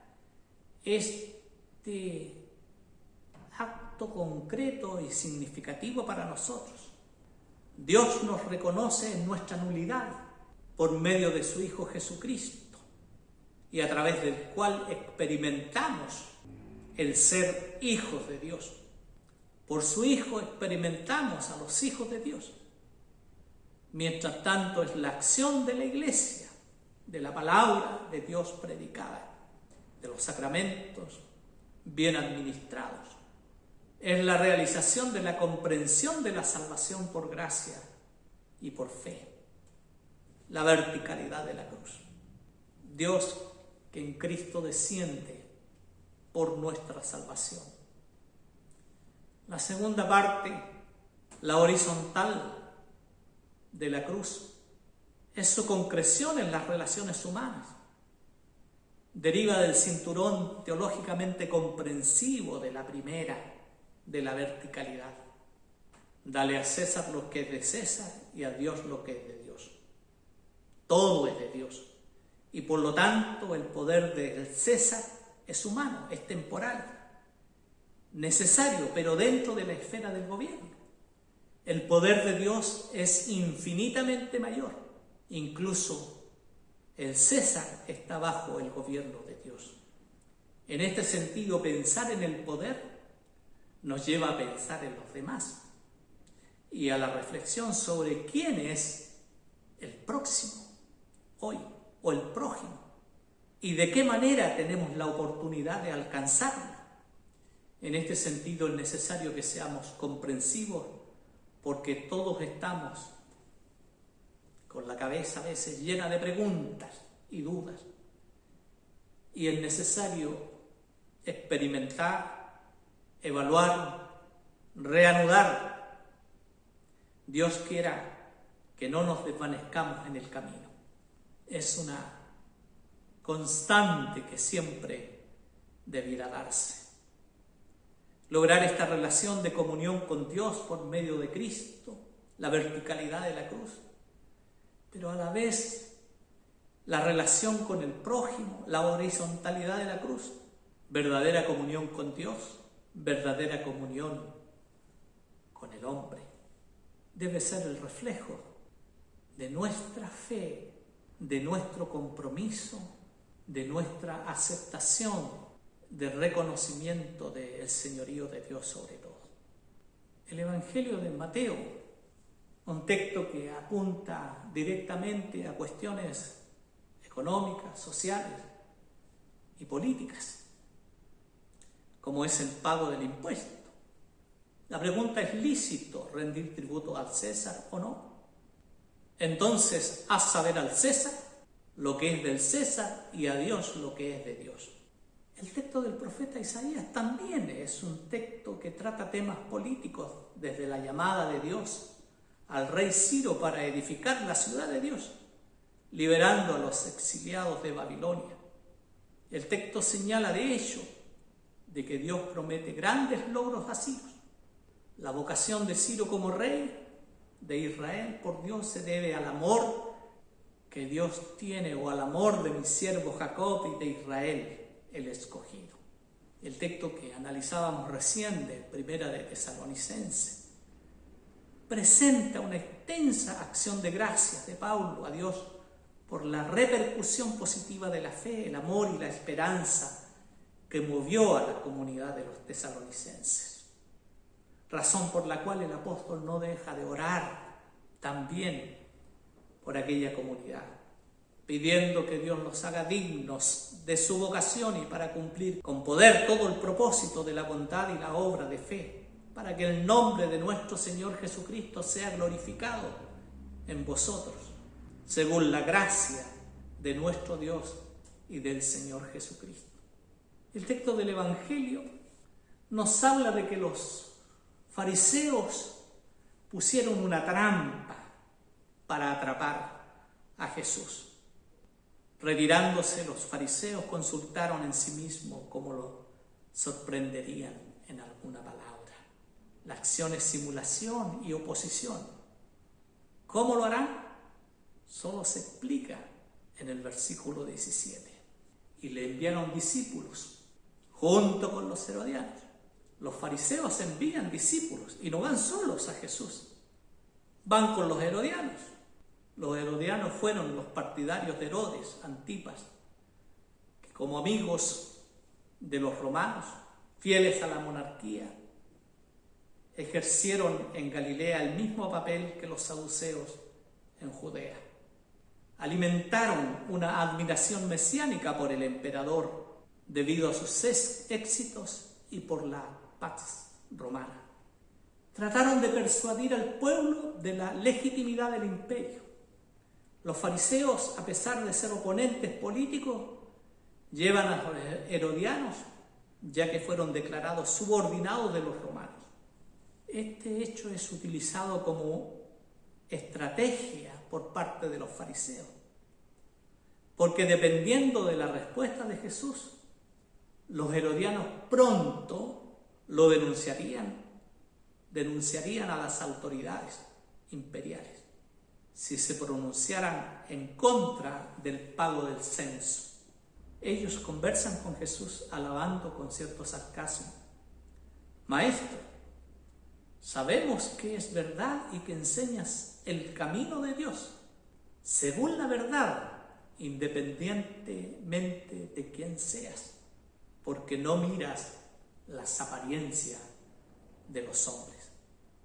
Speaker 4: este acto concreto y significativo para nosotros. Dios nos reconoce en nuestra nulidad por medio de su Hijo Jesucristo, y a través del cual experimentamos el ser hijos de Dios. Por su Hijo experimentamos a los hijos de Dios. Mientras tanto, es la acción de la Iglesia, de la palabra de Dios predicada, de los sacramentos bien administrados. Es la realización de la comprensión de la salvación por gracia y por fe. La verticalidad de la cruz. Dios que en Cristo desciende por nuestra salvación. La segunda parte, la horizontal de la cruz, es su concreción en las relaciones humanas. Deriva del cinturón teológicamente comprensivo de la primera, de la verticalidad. Dale a César lo que es de César y a Dios lo que es de Dios. Todo es de Dios. Y por lo tanto el poder del César es humano, es temporal, necesario, pero dentro de la esfera del gobierno. El poder de Dios es infinitamente mayor. Incluso el César está bajo el gobierno de Dios. En este sentido, pensar en el poder nos lleva a pensar en los demás y a la reflexión sobre quién es el próximo hoy o el prójimo y de qué manera tenemos la oportunidad de alcanzarla. En este sentido es necesario que seamos comprensivos, porque todos estamos con la cabeza a veces llena de preguntas y dudas, y es necesario experimentar, evaluar, reanudar. Dios quiera que no nos desvanezcamos en el camino. Es una constante que siempre debiera darse. Lograr esta relación de comunión con Dios por medio de Cristo, la verticalidad de la cruz, pero a la vez la relación con el prójimo, la horizontalidad de la cruz, verdadera comunión con Dios, verdadera comunión con el hombre. Debe ser el reflejo de nuestra fe, de nuestro compromiso, de nuestra aceptación, de reconocimiento del señorío de Dios sobre todo. El Evangelio de Mateo, un texto que apunta directamente a cuestiones económicas, sociales y políticas, como es el pago del impuesto. La pregunta es: ¿lícito rendir tributo al César o no? Entonces, haz saber al César lo que es del César y a Dios lo que es de Dios. El texto del profeta Isaías también es un texto que trata temas políticos, desde la llamada de Dios al rey Ciro para edificar la ciudad de Dios, liberando a los exiliados de Babilonia. El texto señala de hecho de que Dios promete grandes logros a Ciro. La vocación de Ciro como rey de Israel por Dios se debe al amor que Dios tiene, o al amor de mi siervo Jacob y de Israel, el escogido. El texto que analizábamos recién de Primera de Tesalonicenses presenta una extensa acción de gracias de Pablo a Dios por la repercusión positiva de la fe, el amor y la esperanza que movió a la comunidad de los tesalonicenses. Razón por la cual el apóstol no deja de orar también por aquella comunidad, pidiendo que Dios los haga dignos de su vocación y para cumplir con poder todo el propósito de la bondad y la obra de fe, para que el nombre de nuestro Señor Jesucristo sea glorificado en vosotros, según la gracia de nuestro Dios y del Señor Jesucristo. El texto del Evangelio nos habla de que los fariseos pusieron una trampa para atrapar a Jesús. Retirándose, los fariseos consultaron en sí mismos cómo lo sorprenderían en alguna palabra. La acción es simulación y oposición. ¿Cómo lo harán? Solo se explica en el versículo 17. Y le enviaron discípulos junto con los herodianos. Los fariseos envían discípulos y no van solos a Jesús. Van con los herodianos. Los herodianos fueron los partidarios de Herodes, Antipas, que como amigos de los romanos, fieles a la monarquía, ejercieron en Galilea el mismo papel que los saduceos en Judea. Alimentaron una admiración mesiánica por el emperador debido a sus éxitos y por la pax romana. Trataron de persuadir al pueblo de la legitimidad del imperio. Los fariseos, a pesar de ser oponentes políticos, llevan a los herodianos, ya que fueron declarados subordinados de los romanos. Este hecho es utilizado como estrategia por parte de los fariseos, porque dependiendo de la respuesta de Jesús, los herodianos pronto lo denunciarían a las autoridades imperiales si se pronunciaran en contra del pago del censo. Ellos conversan con Jesús alabando con cierto sarcasmo: Maestro, sabemos que es verdad y que enseñas el camino de Dios, según la verdad, independientemente de quién seas, porque no miras las apariencias de los hombres.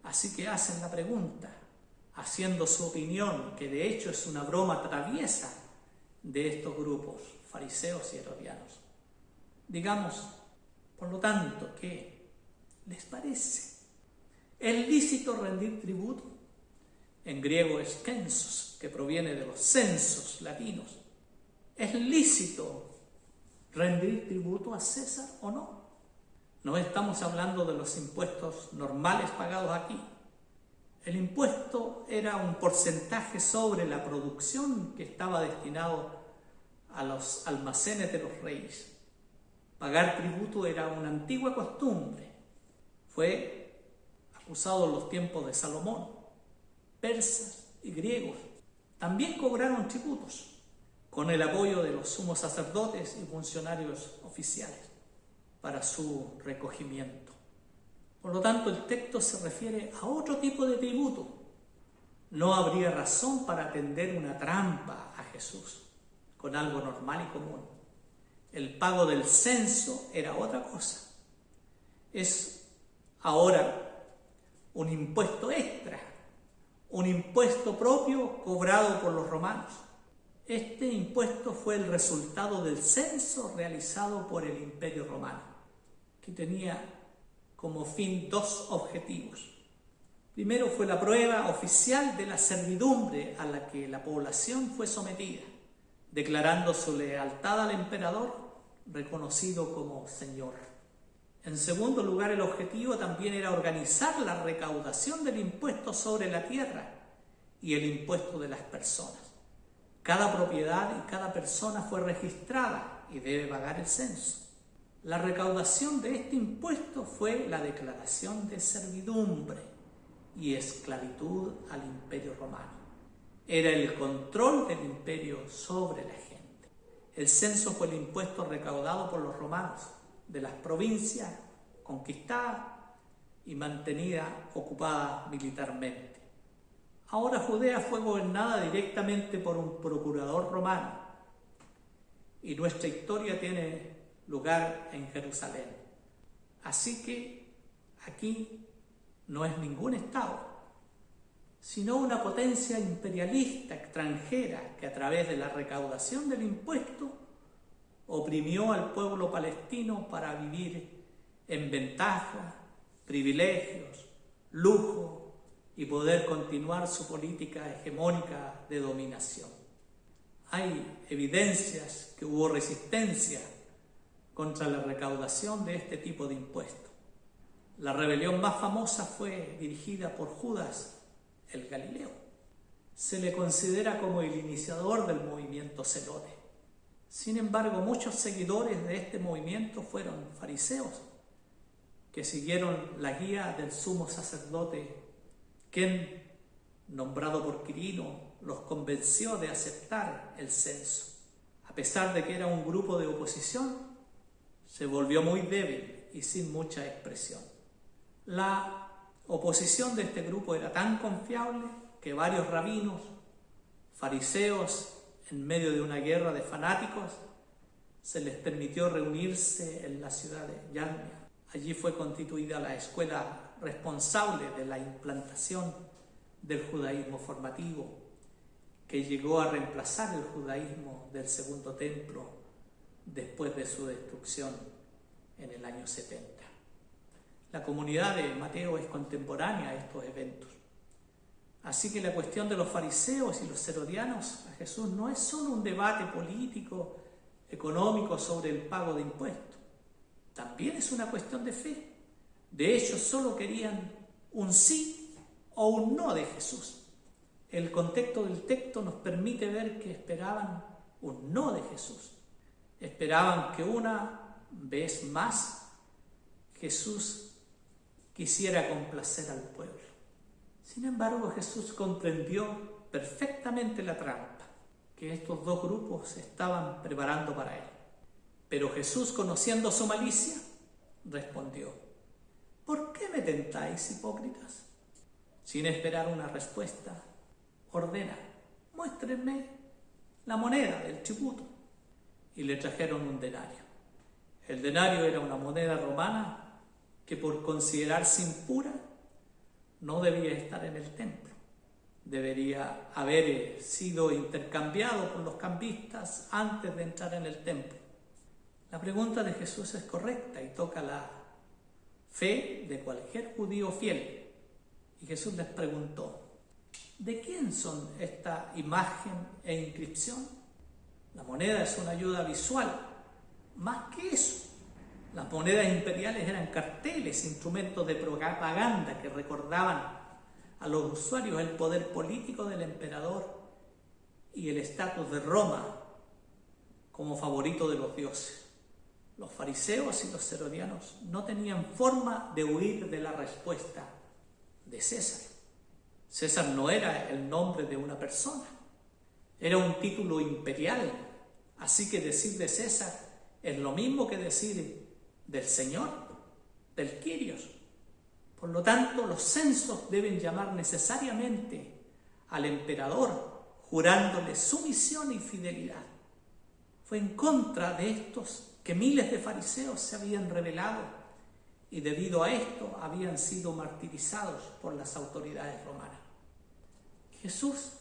Speaker 4: Así que hacen la pregunta, haciendo su opinión, que de hecho es una broma traviesa, de estos grupos, fariseos y herodianos. Digamos, por lo tanto, ¿qué les parece? ¿Es lícito rendir tributo? En griego es censos, que proviene de los censos latinos. ¿Es lícito rendir tributo a César o no? No estamos hablando de los impuestos normales pagados aquí. El impuesto era un porcentaje sobre la producción que estaba destinado a los almacenes de los reyes. Pagar tributo era una antigua costumbre. Fue usado en los tiempos de Salomón. Persas y griegos también cobraron tributos con el apoyo de los sumos sacerdotes y funcionarios oficiales para su recogimiento. Por lo tanto, el texto se refiere a otro tipo de tributo. No habría razón para atender una trampa a Jesús con algo normal y común. El pago del censo era otra cosa. Es ahora un impuesto extra, un impuesto propio cobrado por los romanos. Este impuesto fue el resultado del censo realizado por el Imperio Romano, que tenía como fin dos objetivos. Primero fue la prueba oficial de la servidumbre a la que la población fue sometida, declarando su lealtad al emperador, reconocido como señor. En segundo lugar, el objetivo también era organizar la recaudación del impuesto sobre la tierra y el impuesto de las personas. Cada propiedad y cada persona fue registrada y debe pagar el censo. La recaudación de este impuesto fue la declaración de servidumbre y esclavitud al Imperio Romano. Era el control del imperio sobre la gente. El censo fue el impuesto recaudado por los romanos de las provincias conquistadas y mantenidas ocupadas militarmente. Ahora Judea fue gobernada directamente por un procurador romano y nuestra historia tiene lugar en Jerusalén. Así que aquí no es ningún estado, sino una potencia imperialista extranjera que a través de la recaudación del impuesto oprimió al pueblo palestino para vivir en ventaja, privilegios, lujo y poder continuar su política hegemónica de dominación. Hay evidencias que hubo resistencia contra la recaudación de este tipo de impuestos. La rebelión más famosa fue dirigida por Judas el Galileo. Se le considera como el iniciador del movimiento celote. Sin embargo, muchos seguidores de este movimiento fueron fariseos, que siguieron la guía del sumo sacerdote, quien, nombrado por Quirino, los convenció de aceptar el censo. A pesar de que era un grupo de oposición, se volvió muy débil y sin mucha expresión. La oposición de este grupo era tan confiable que varios rabinos, fariseos, en medio de una guerra de fanáticos, se les permitió reunirse en la ciudad de Yalmia. Allí fue constituida la escuela responsable de la implantación del judaísmo formativo, que llegó a reemplazar el judaísmo del Segundo Templo después de su destrucción en el año 70. La comunidad de Mateo es contemporánea a estos eventos. Así que la cuestión de los fariseos y los herodianos a Jesús no es solo un debate político, económico sobre el pago de impuestos. También es una cuestión de fe. De hecho, solo querían un sí o un no de Jesús. El contexto del texto nos permite ver que esperaban un no de Jesús. Esperaban que una vez más Jesús quisiera complacer al pueblo. Sin embargo, Jesús comprendió perfectamente la trampa que estos dos grupos estaban preparando para él. Pero Jesús, conociendo su malicia, respondió: ¿por qué me tentáis, hipócritas? Sin esperar una respuesta, ordena: muéstrenme la moneda del tributo. Y le trajeron un denario. El denario era una moneda romana que, por considerarse impura, no debía estar en el templo. debería haber sido intercambiado por los cambistas antes de entrar en el templo. La pregunta de Jesús es correcta y toca la fe de cualquier judío fiel. Y Jesús les preguntó: ¿de quién son esta imagen e inscripción? La moneda es una ayuda visual. Más que eso, las monedas imperiales eran carteles, instrumentos de propaganda que recordaban a los usuarios el poder político del emperador y el estatus de Roma como favorito de los dioses. Los fariseos y los herodianos no tenían forma de huir de la respuesta de César. César no era el nombre de una persona, era un título imperial, así que decir de César es lo mismo que decir del Señor, del Kyrios. Por lo tanto, los censos deben llamar necesariamente al emperador, jurándole sumisión y fidelidad. Fue en contra de estos que miles de fariseos se habían rebelado y debido a esto habían sido martirizados por las autoridades romanas. Jesús,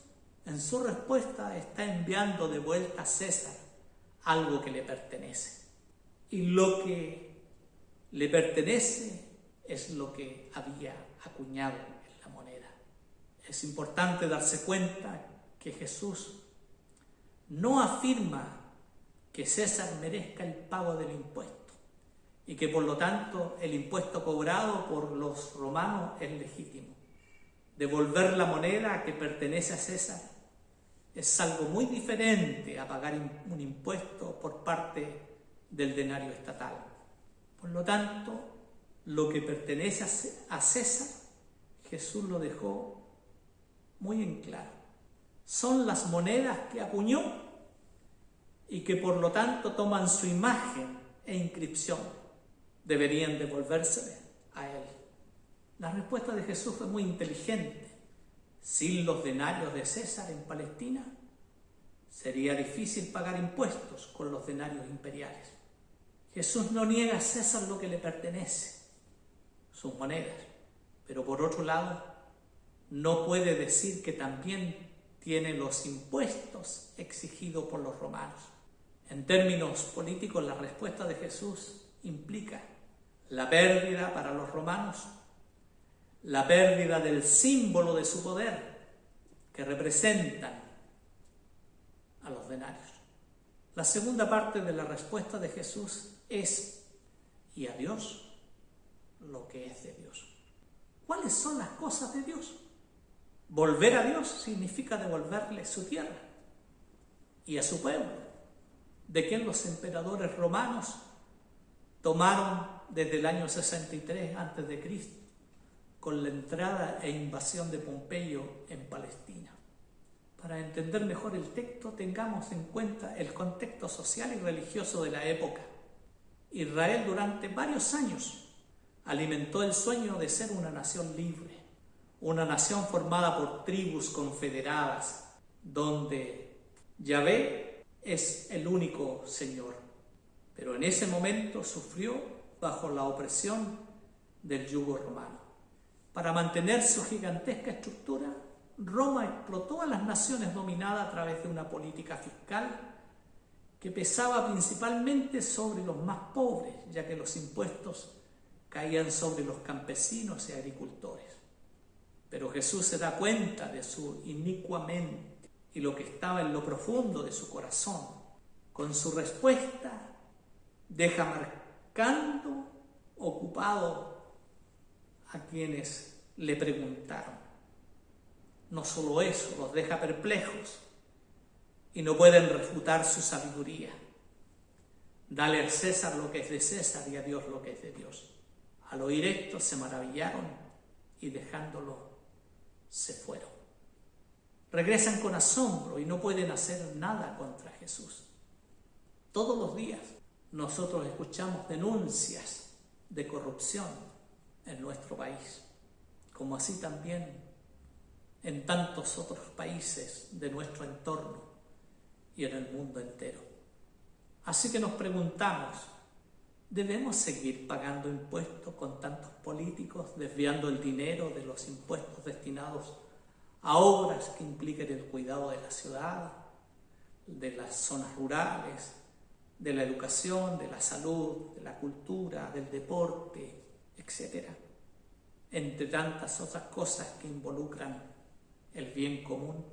Speaker 4: en su respuesta, está enviando de vuelta a César algo que le pertenece. Y lo que le pertenece es lo que había acuñado en la moneda. Es importante darse cuenta que Jesús no afirma que César merezca el pago del impuesto y que por lo tanto el impuesto cobrado por los romanos es legítimo. Devolver la moneda que pertenece a César es algo muy diferente a pagar un impuesto por parte del denario estatal. Por lo tanto, lo que pertenece a César, Jesús lo dejó muy en claro. Son las monedas que acuñó y que por lo tanto toman su imagen e inscripción. Deberían devolvérsele a él. La respuesta de Jesús fue muy inteligente. Sin los denarios de César en Palestina, sería difícil pagar impuestos con los denarios imperiales. Jesús no niega a César lo que le pertenece, sus monedas, pero por otro lado, no puede decir que también tiene los impuestos exigidos por los romanos. En términos políticos, la respuesta de Jesús implica la pérdida para los romanos, la pérdida del símbolo de su poder que representan a los denarios. La segunda parte de la respuesta de Jesús es: y a Dios lo que es de Dios. ¿Cuáles son las cosas de Dios? Volver a Dios significa devolverle su tierra y a su pueblo, de quien los emperadores romanos tomaron desde el año 63 a.C., con la entrada e invasión de Pompeyo en Palestina. Para entender mejor el texto, tengamos en cuenta el contexto social y religioso de la época. Israel durante varios años alimentó el sueño de ser una nación libre, una nación formada por tribus confederadas, donde Yahvé es el único Señor. Pero en ese momento sufrió bajo la opresión del yugo romano. Para mantener su gigantesca estructura, Roma explotó a las naciones dominadas a través de una política fiscal que pesaba principalmente sobre los más pobres, ya que los impuestos caían sobre los campesinos y agricultores. Pero Jesús se da cuenta de su inicua mente y lo que estaba en lo profundo de su corazón. Con su respuesta deja marcando, ocupado a quienes le preguntaron. No solo eso, los deja perplejos y no pueden refutar su sabiduría. Dale al César lo que es de César y a Dios lo que es de Dios. Al oír esto se maravillaron y dejándolo se fueron. Regresan con asombro y no pueden hacer nada contra Jesús. Todos los días nosotros escuchamos denuncias de corrupción en nuestro país, como así también en tantos otros países de nuestro entorno y en el mundo entero. Así que nos preguntamos, ¿debemos seguir pagando impuestos con tantos políticos desviando el dinero de los impuestos destinados a obras que impliquen el cuidado de la ciudad, de las zonas rurales, de la educación, de la salud, de la cultura, del deporte, etc. Entre tantas otras cosas que involucran el bien común.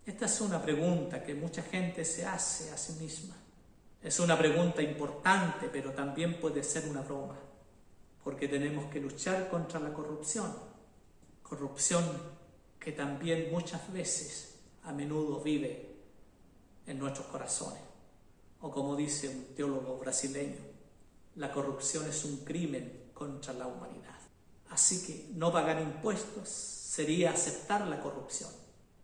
Speaker 4: Esta es una pregunta que mucha gente se hace a sí misma. Es una pregunta importante, pero también puede ser una broma, porque tenemos que luchar contra la corrupción. Corrupción que también muchas veces, a menudo, vive en nuestros corazones. O como dice un teólogo brasileño, la corrupción es un crimen contra la humanidad. Así que no pagar impuestos sería aceptar la corrupción.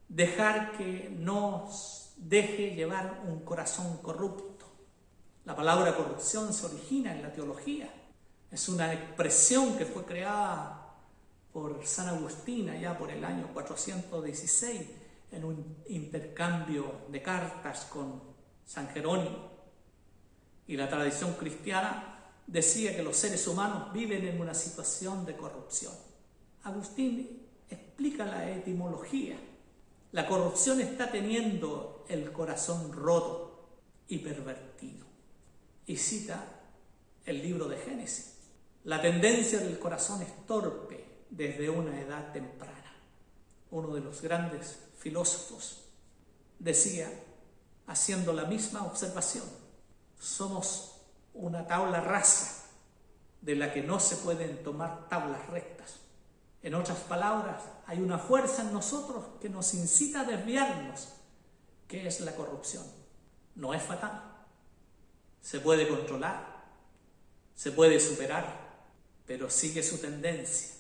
Speaker 4: Dejar que nos deje llevar un corazón corrupto. La palabra corrupción se origina en la teología. Es una expresión que fue creada por San Agustín allá por el año 416 en un intercambio de cartas con San Jerónimo. Y la tradición cristiana decía que los seres humanos viven en una situación de corrupción. Agustín explica la etimología. La corrupción está teniendo el corazón roto y pervertido. Y cita el libro de Génesis. La tendencia del corazón es torpe desde una edad temprana. Uno de los grandes filósofos decía, haciendo la misma observación, somos una tabla rasa de la que no se pueden tomar tablas rectas. En otras palabras, hay una fuerza en nosotros que nos incita a desviarnos, que es la corrupción. No es fatal. Se puede controlar, se puede superar, pero sigue su tendencia.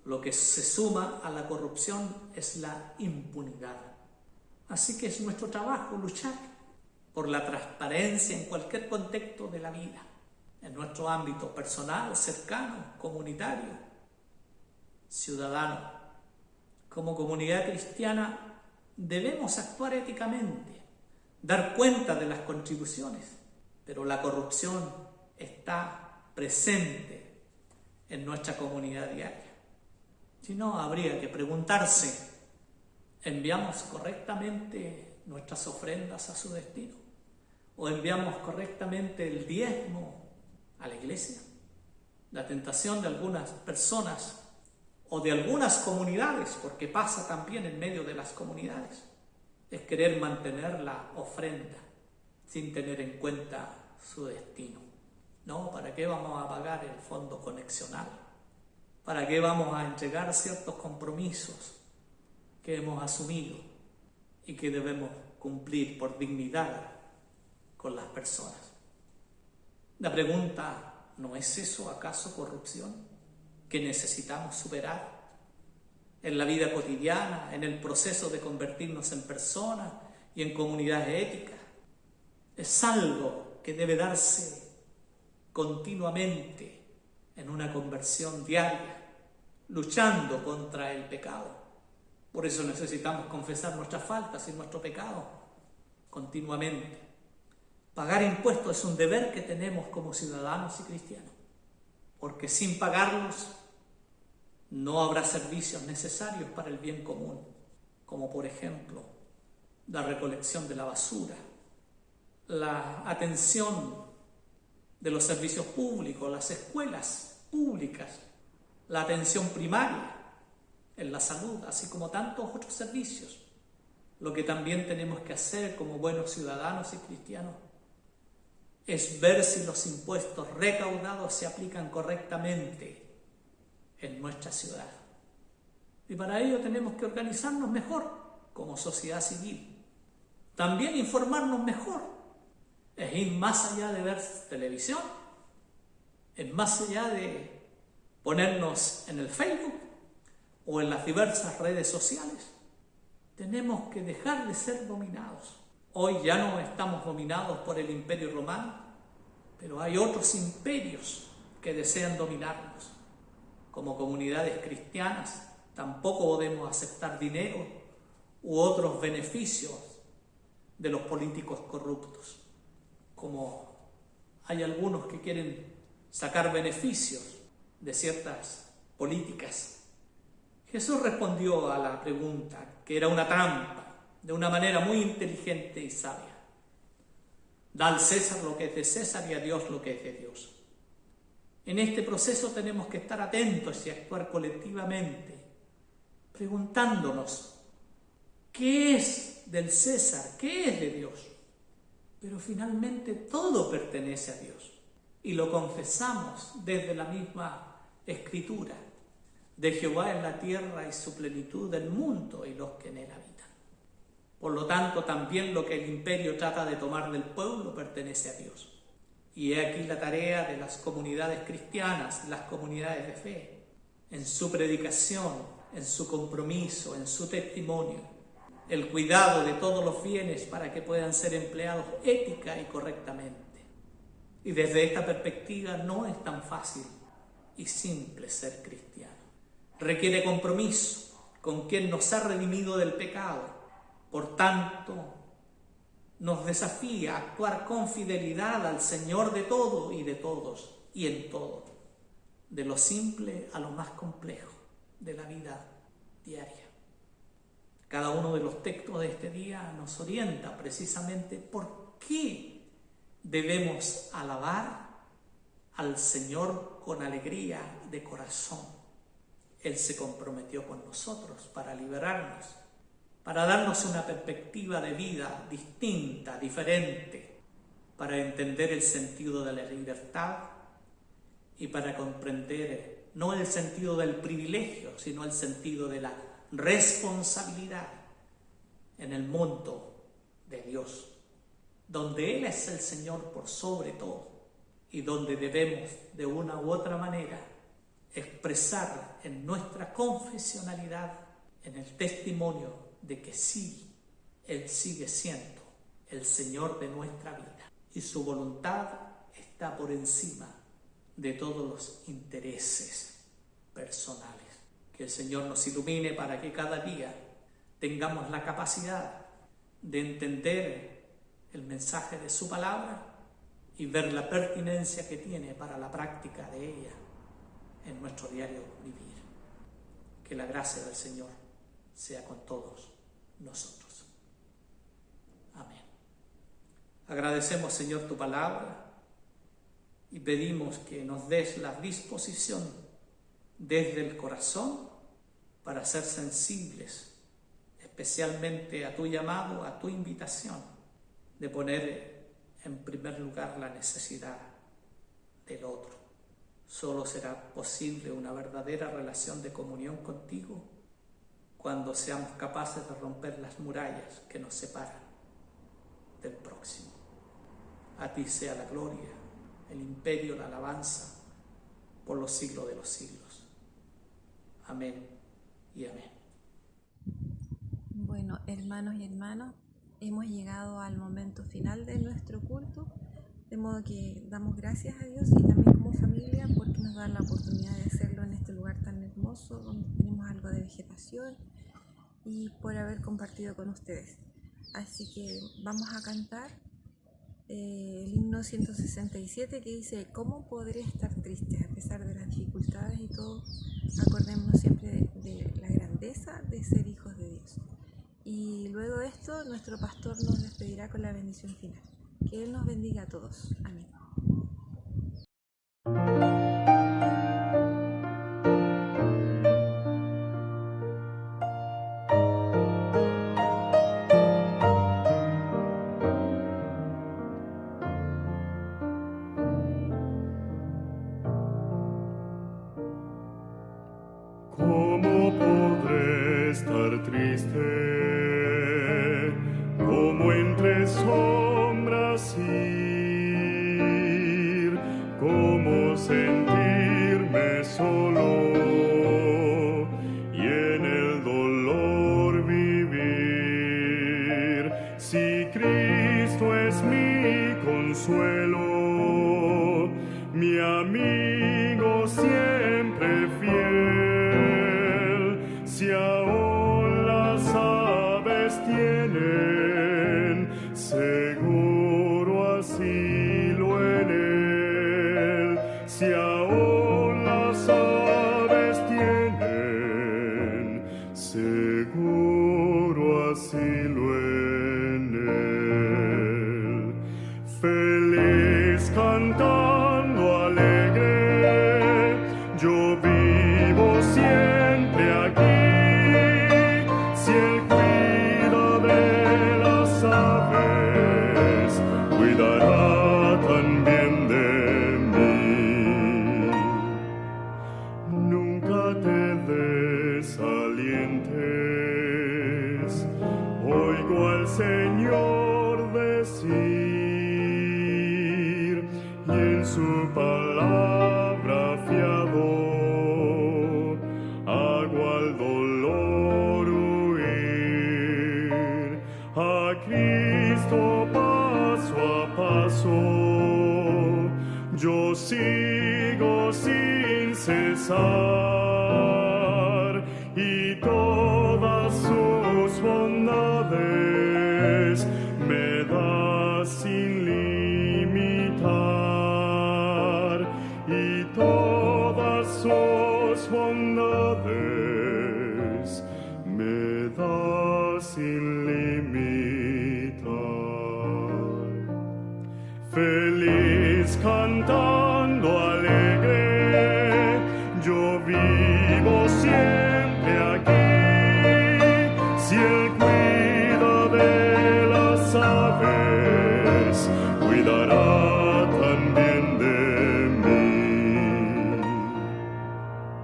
Speaker 4: Lo que se suma a la corrupción es la impunidad. Así que es nuestro trabajo luchar por la transparencia en cualquier contexto de la vida, en nuestro ámbito personal, cercano, comunitario, ciudadano. Como comunidad cristiana debemos actuar éticamente, dar cuenta de las contribuciones, pero la corrupción está presente en nuestra comunidad diaria. Si no, habría que preguntarse, ¿enviamos correctamente nuestras ofrendas a su destino? ¿O enviamos correctamente el diezmo a la iglesia? La tentación de algunas personas o de algunas comunidades, porque pasa también en medio de las comunidades, es querer mantener la ofrenda sin tener en cuenta su destino. No, ¿para qué vamos a pagar el fondo conexional? ¿Para qué vamos a entregar ciertos compromisos que hemos asumido y que debemos cumplir por dignidad con las personas? La pregunta, ¿no es eso acaso corrupción que necesitamos superar en la vida cotidiana, en el proceso de convertirnos en personas y en comunidades éticas? Es algo que debe darse continuamente en una conversión diaria, luchando contra el pecado. Por eso necesitamos confesar nuestras faltas y nuestro pecado continuamente. Pagar impuestos es un deber que tenemos como ciudadanos y cristianos, porque sin pagarlos no habrá servicios necesarios para el bien común, como por ejemplo la recolección de la basura, la atención de los servicios públicos, las escuelas públicas, la atención primaria en la salud, así como tantos otros servicios. Lo que también tenemos que hacer como buenos ciudadanos y cristianos es ver si los impuestos recaudados se aplican correctamente en nuestra ciudad. Y para ello tenemos que organizarnos mejor como sociedad civil. También informarnos mejor. Es ir más allá de ver televisión, es más allá de ponernos en el Facebook o en las diversas redes sociales. Tenemos que dejar de ser dominados. Hoy ya no estamos dominados por el Imperio Romano, pero hay otros imperios que desean dominarnos. Como comunidades cristianas tampoco podemos aceptar dinero u otros beneficios de los políticos corruptos. Como hay algunos que quieren sacar beneficios de ciertas políticas Jesús respondió a la pregunta, que era una trampa, de una manera muy inteligente y sabia. Da al César lo que es de César y a Dios lo que es de Dios. En este proceso tenemos que estar atentos y actuar colectivamente, preguntándonos, ¿qué es del César? ¿Qué es de Dios? Pero finalmente todo pertenece a Dios y lo confesamos desde la misma Escritura. De Jehová es la tierra y su plenitud, el mundo y los que en él habitan. Por lo tanto, también lo que el imperio trata de tomar del pueblo pertenece a Dios. Y he aquí la tarea de las comunidades cristianas, las comunidades de fe, en su predicación, en su compromiso, en su testimonio, el cuidado de todos los bienes para que puedan ser empleados ética y correctamente. Y desde esta perspectiva no es tan fácil y simple ser cristiano. Requiere compromiso con quien nos ha redimido del pecado. Por tanto, nos desafía a actuar con fidelidad al Señor de todo y de todos y en todo, de lo simple a lo más complejo de la vida diaria. Cada uno de los textos de este día nos orienta precisamente por qué debemos alabar al Señor con alegría de corazón. Él se comprometió con nosotros para liberarnos, para darnos una perspectiva de vida distinta, diferente, para entender el sentido de la libertad y para comprender no el sentido del privilegio, sino el sentido de la responsabilidad en el mundo de Dios, donde Él es el Señor por sobre todo y donde debemos de una u otra manera expresar en nuestra confesionalidad, en el testimonio de que sí, Él sigue siendo el Señor de nuestra vida y su voluntad está por encima de todos los intereses personales. Que el Señor nos ilumine para que cada día tengamos la capacidad de entender el mensaje de su palabra y ver la pertinencia que tiene para la práctica de ella en nuestro diario vivir. Que la gracia del Señor sea con todos nosotros. Amén. Agradecemos, Señor, tu palabra y pedimos que nos des la disposición desde el corazón para ser sensibles, especialmente a tu llamado, a tu invitación, de poner en primer lugar la necesidad del otro. Solo será posible una verdadera relación de comunión contigo cuando seamos capaces de romper las murallas que nos separan del próximo. A ti sea la gloria, el imperio, la alabanza, por los siglos de los siglos. Amén y amén.
Speaker 1: Bueno, hermanos y hermanas, hemos llegado al momento final de nuestro culto, de modo que damos gracias a Dios y también como familia porque nos da la oportunidad de hacerlo en este lugar tan hermoso donde tenemos algo de vegetación y por haber compartido con ustedes. Así que vamos a cantar el himno 167 que dice: ¿Cómo podré estar triste a pesar de las dificultades y todo? Acordémonos siempre de la grandeza de ser hijos de Dios. Y luego de esto, nuestro pastor nos despedirá con la bendición final. Que Él nos bendiga a todos. Amén.
Speaker 5: ¿Cómo podré estar triste? ¿Cómo entre sombras ir? ¿Cómo sentirme solo y en el dolor vivir? Si Cristo es mi consuelo, mi amigo siempre fiel, si aún las aves tienen seguro asilo en él, si aún las aves tienen cantando alegre, yo vivo siempre aquí. Si Él cuida de las aves, cuidará también de mí. Nunca te desalientes, oigo al Señor decir, y en su palabra fiado hago al dolor huir. A Cristo paso a paso yo sigo sin cesar, y todas sus bondades me da sin limitar, y todas sus bondades me da sin limitar. Feliz cantando alegre, yo vivo siempre aquí. Si Él cuida de las aves, cuidará también de mí.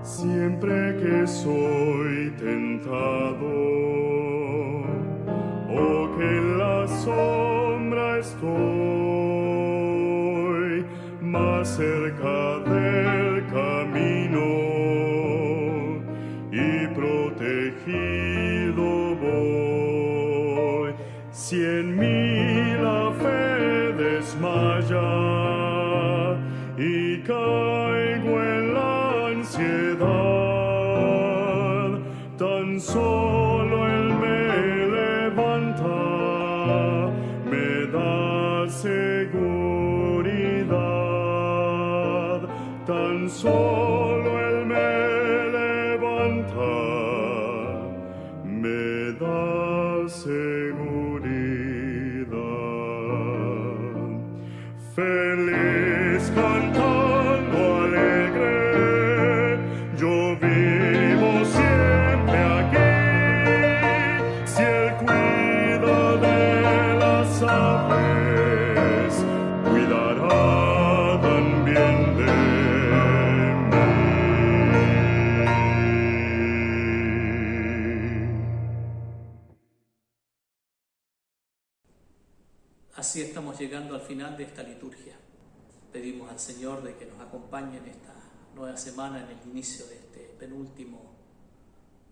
Speaker 5: Siempre que soy tentado o que en la sombra estoy, más cerca del camino y protegido voy. Si en mí la fe desmaya y caigo en la ansiedad, tan solo Él me levanta, me da seguridad. Tan solo Él me levanta, me da seguridad. Feliz cantando alegre, yo vivo siempre aquí. Si Él cuida de las aves, cuidará también de
Speaker 4: Así estamos llegando al final de esta liturgia. Pedimos al Señor de que nos acompañe en esta nueva semana, en el inicio de este penúltimo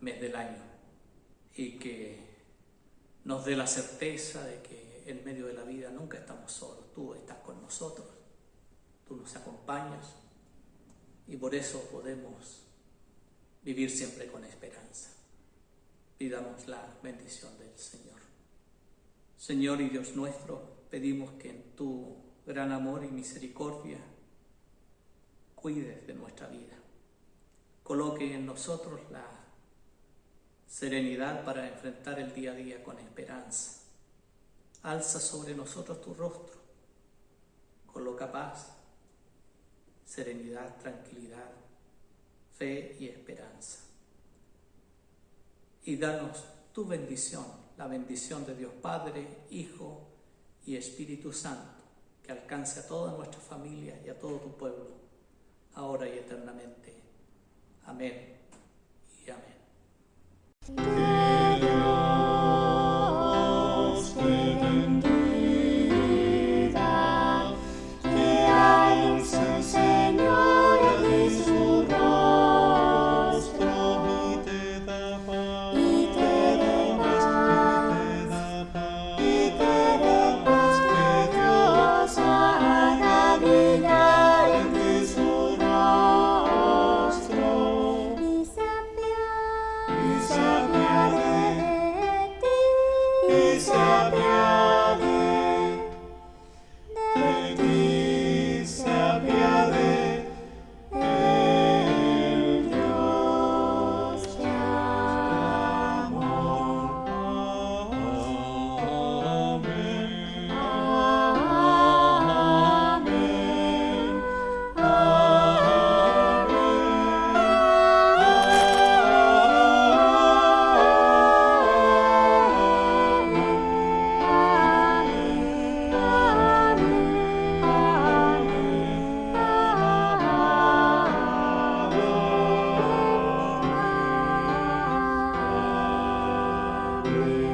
Speaker 4: mes del año, y que nos dé la certeza de que en medio de la vida nunca estamos solos. Tú estás con nosotros, tú nos acompañas, y por eso podemos vivir siempre con esperanza. Pidamos la bendición del Señor. Señor y Dios nuestro, pedimos que en tu gran amor y misericordia cuides de nuestra vida. Coloque en nosotros la serenidad para enfrentar el día a día con esperanza. Alza sobre nosotros tu rostro. Coloca paz, serenidad, tranquilidad, fe y esperanza. Y danos tu bendición, la bendición de Dios Padre, Hijo y Espíritu Santo, que alcance a toda nuestra familia y a todo tu pueblo, ahora y eternamente. Amén y amén.
Speaker 6: Y sapiare
Speaker 5: Ven.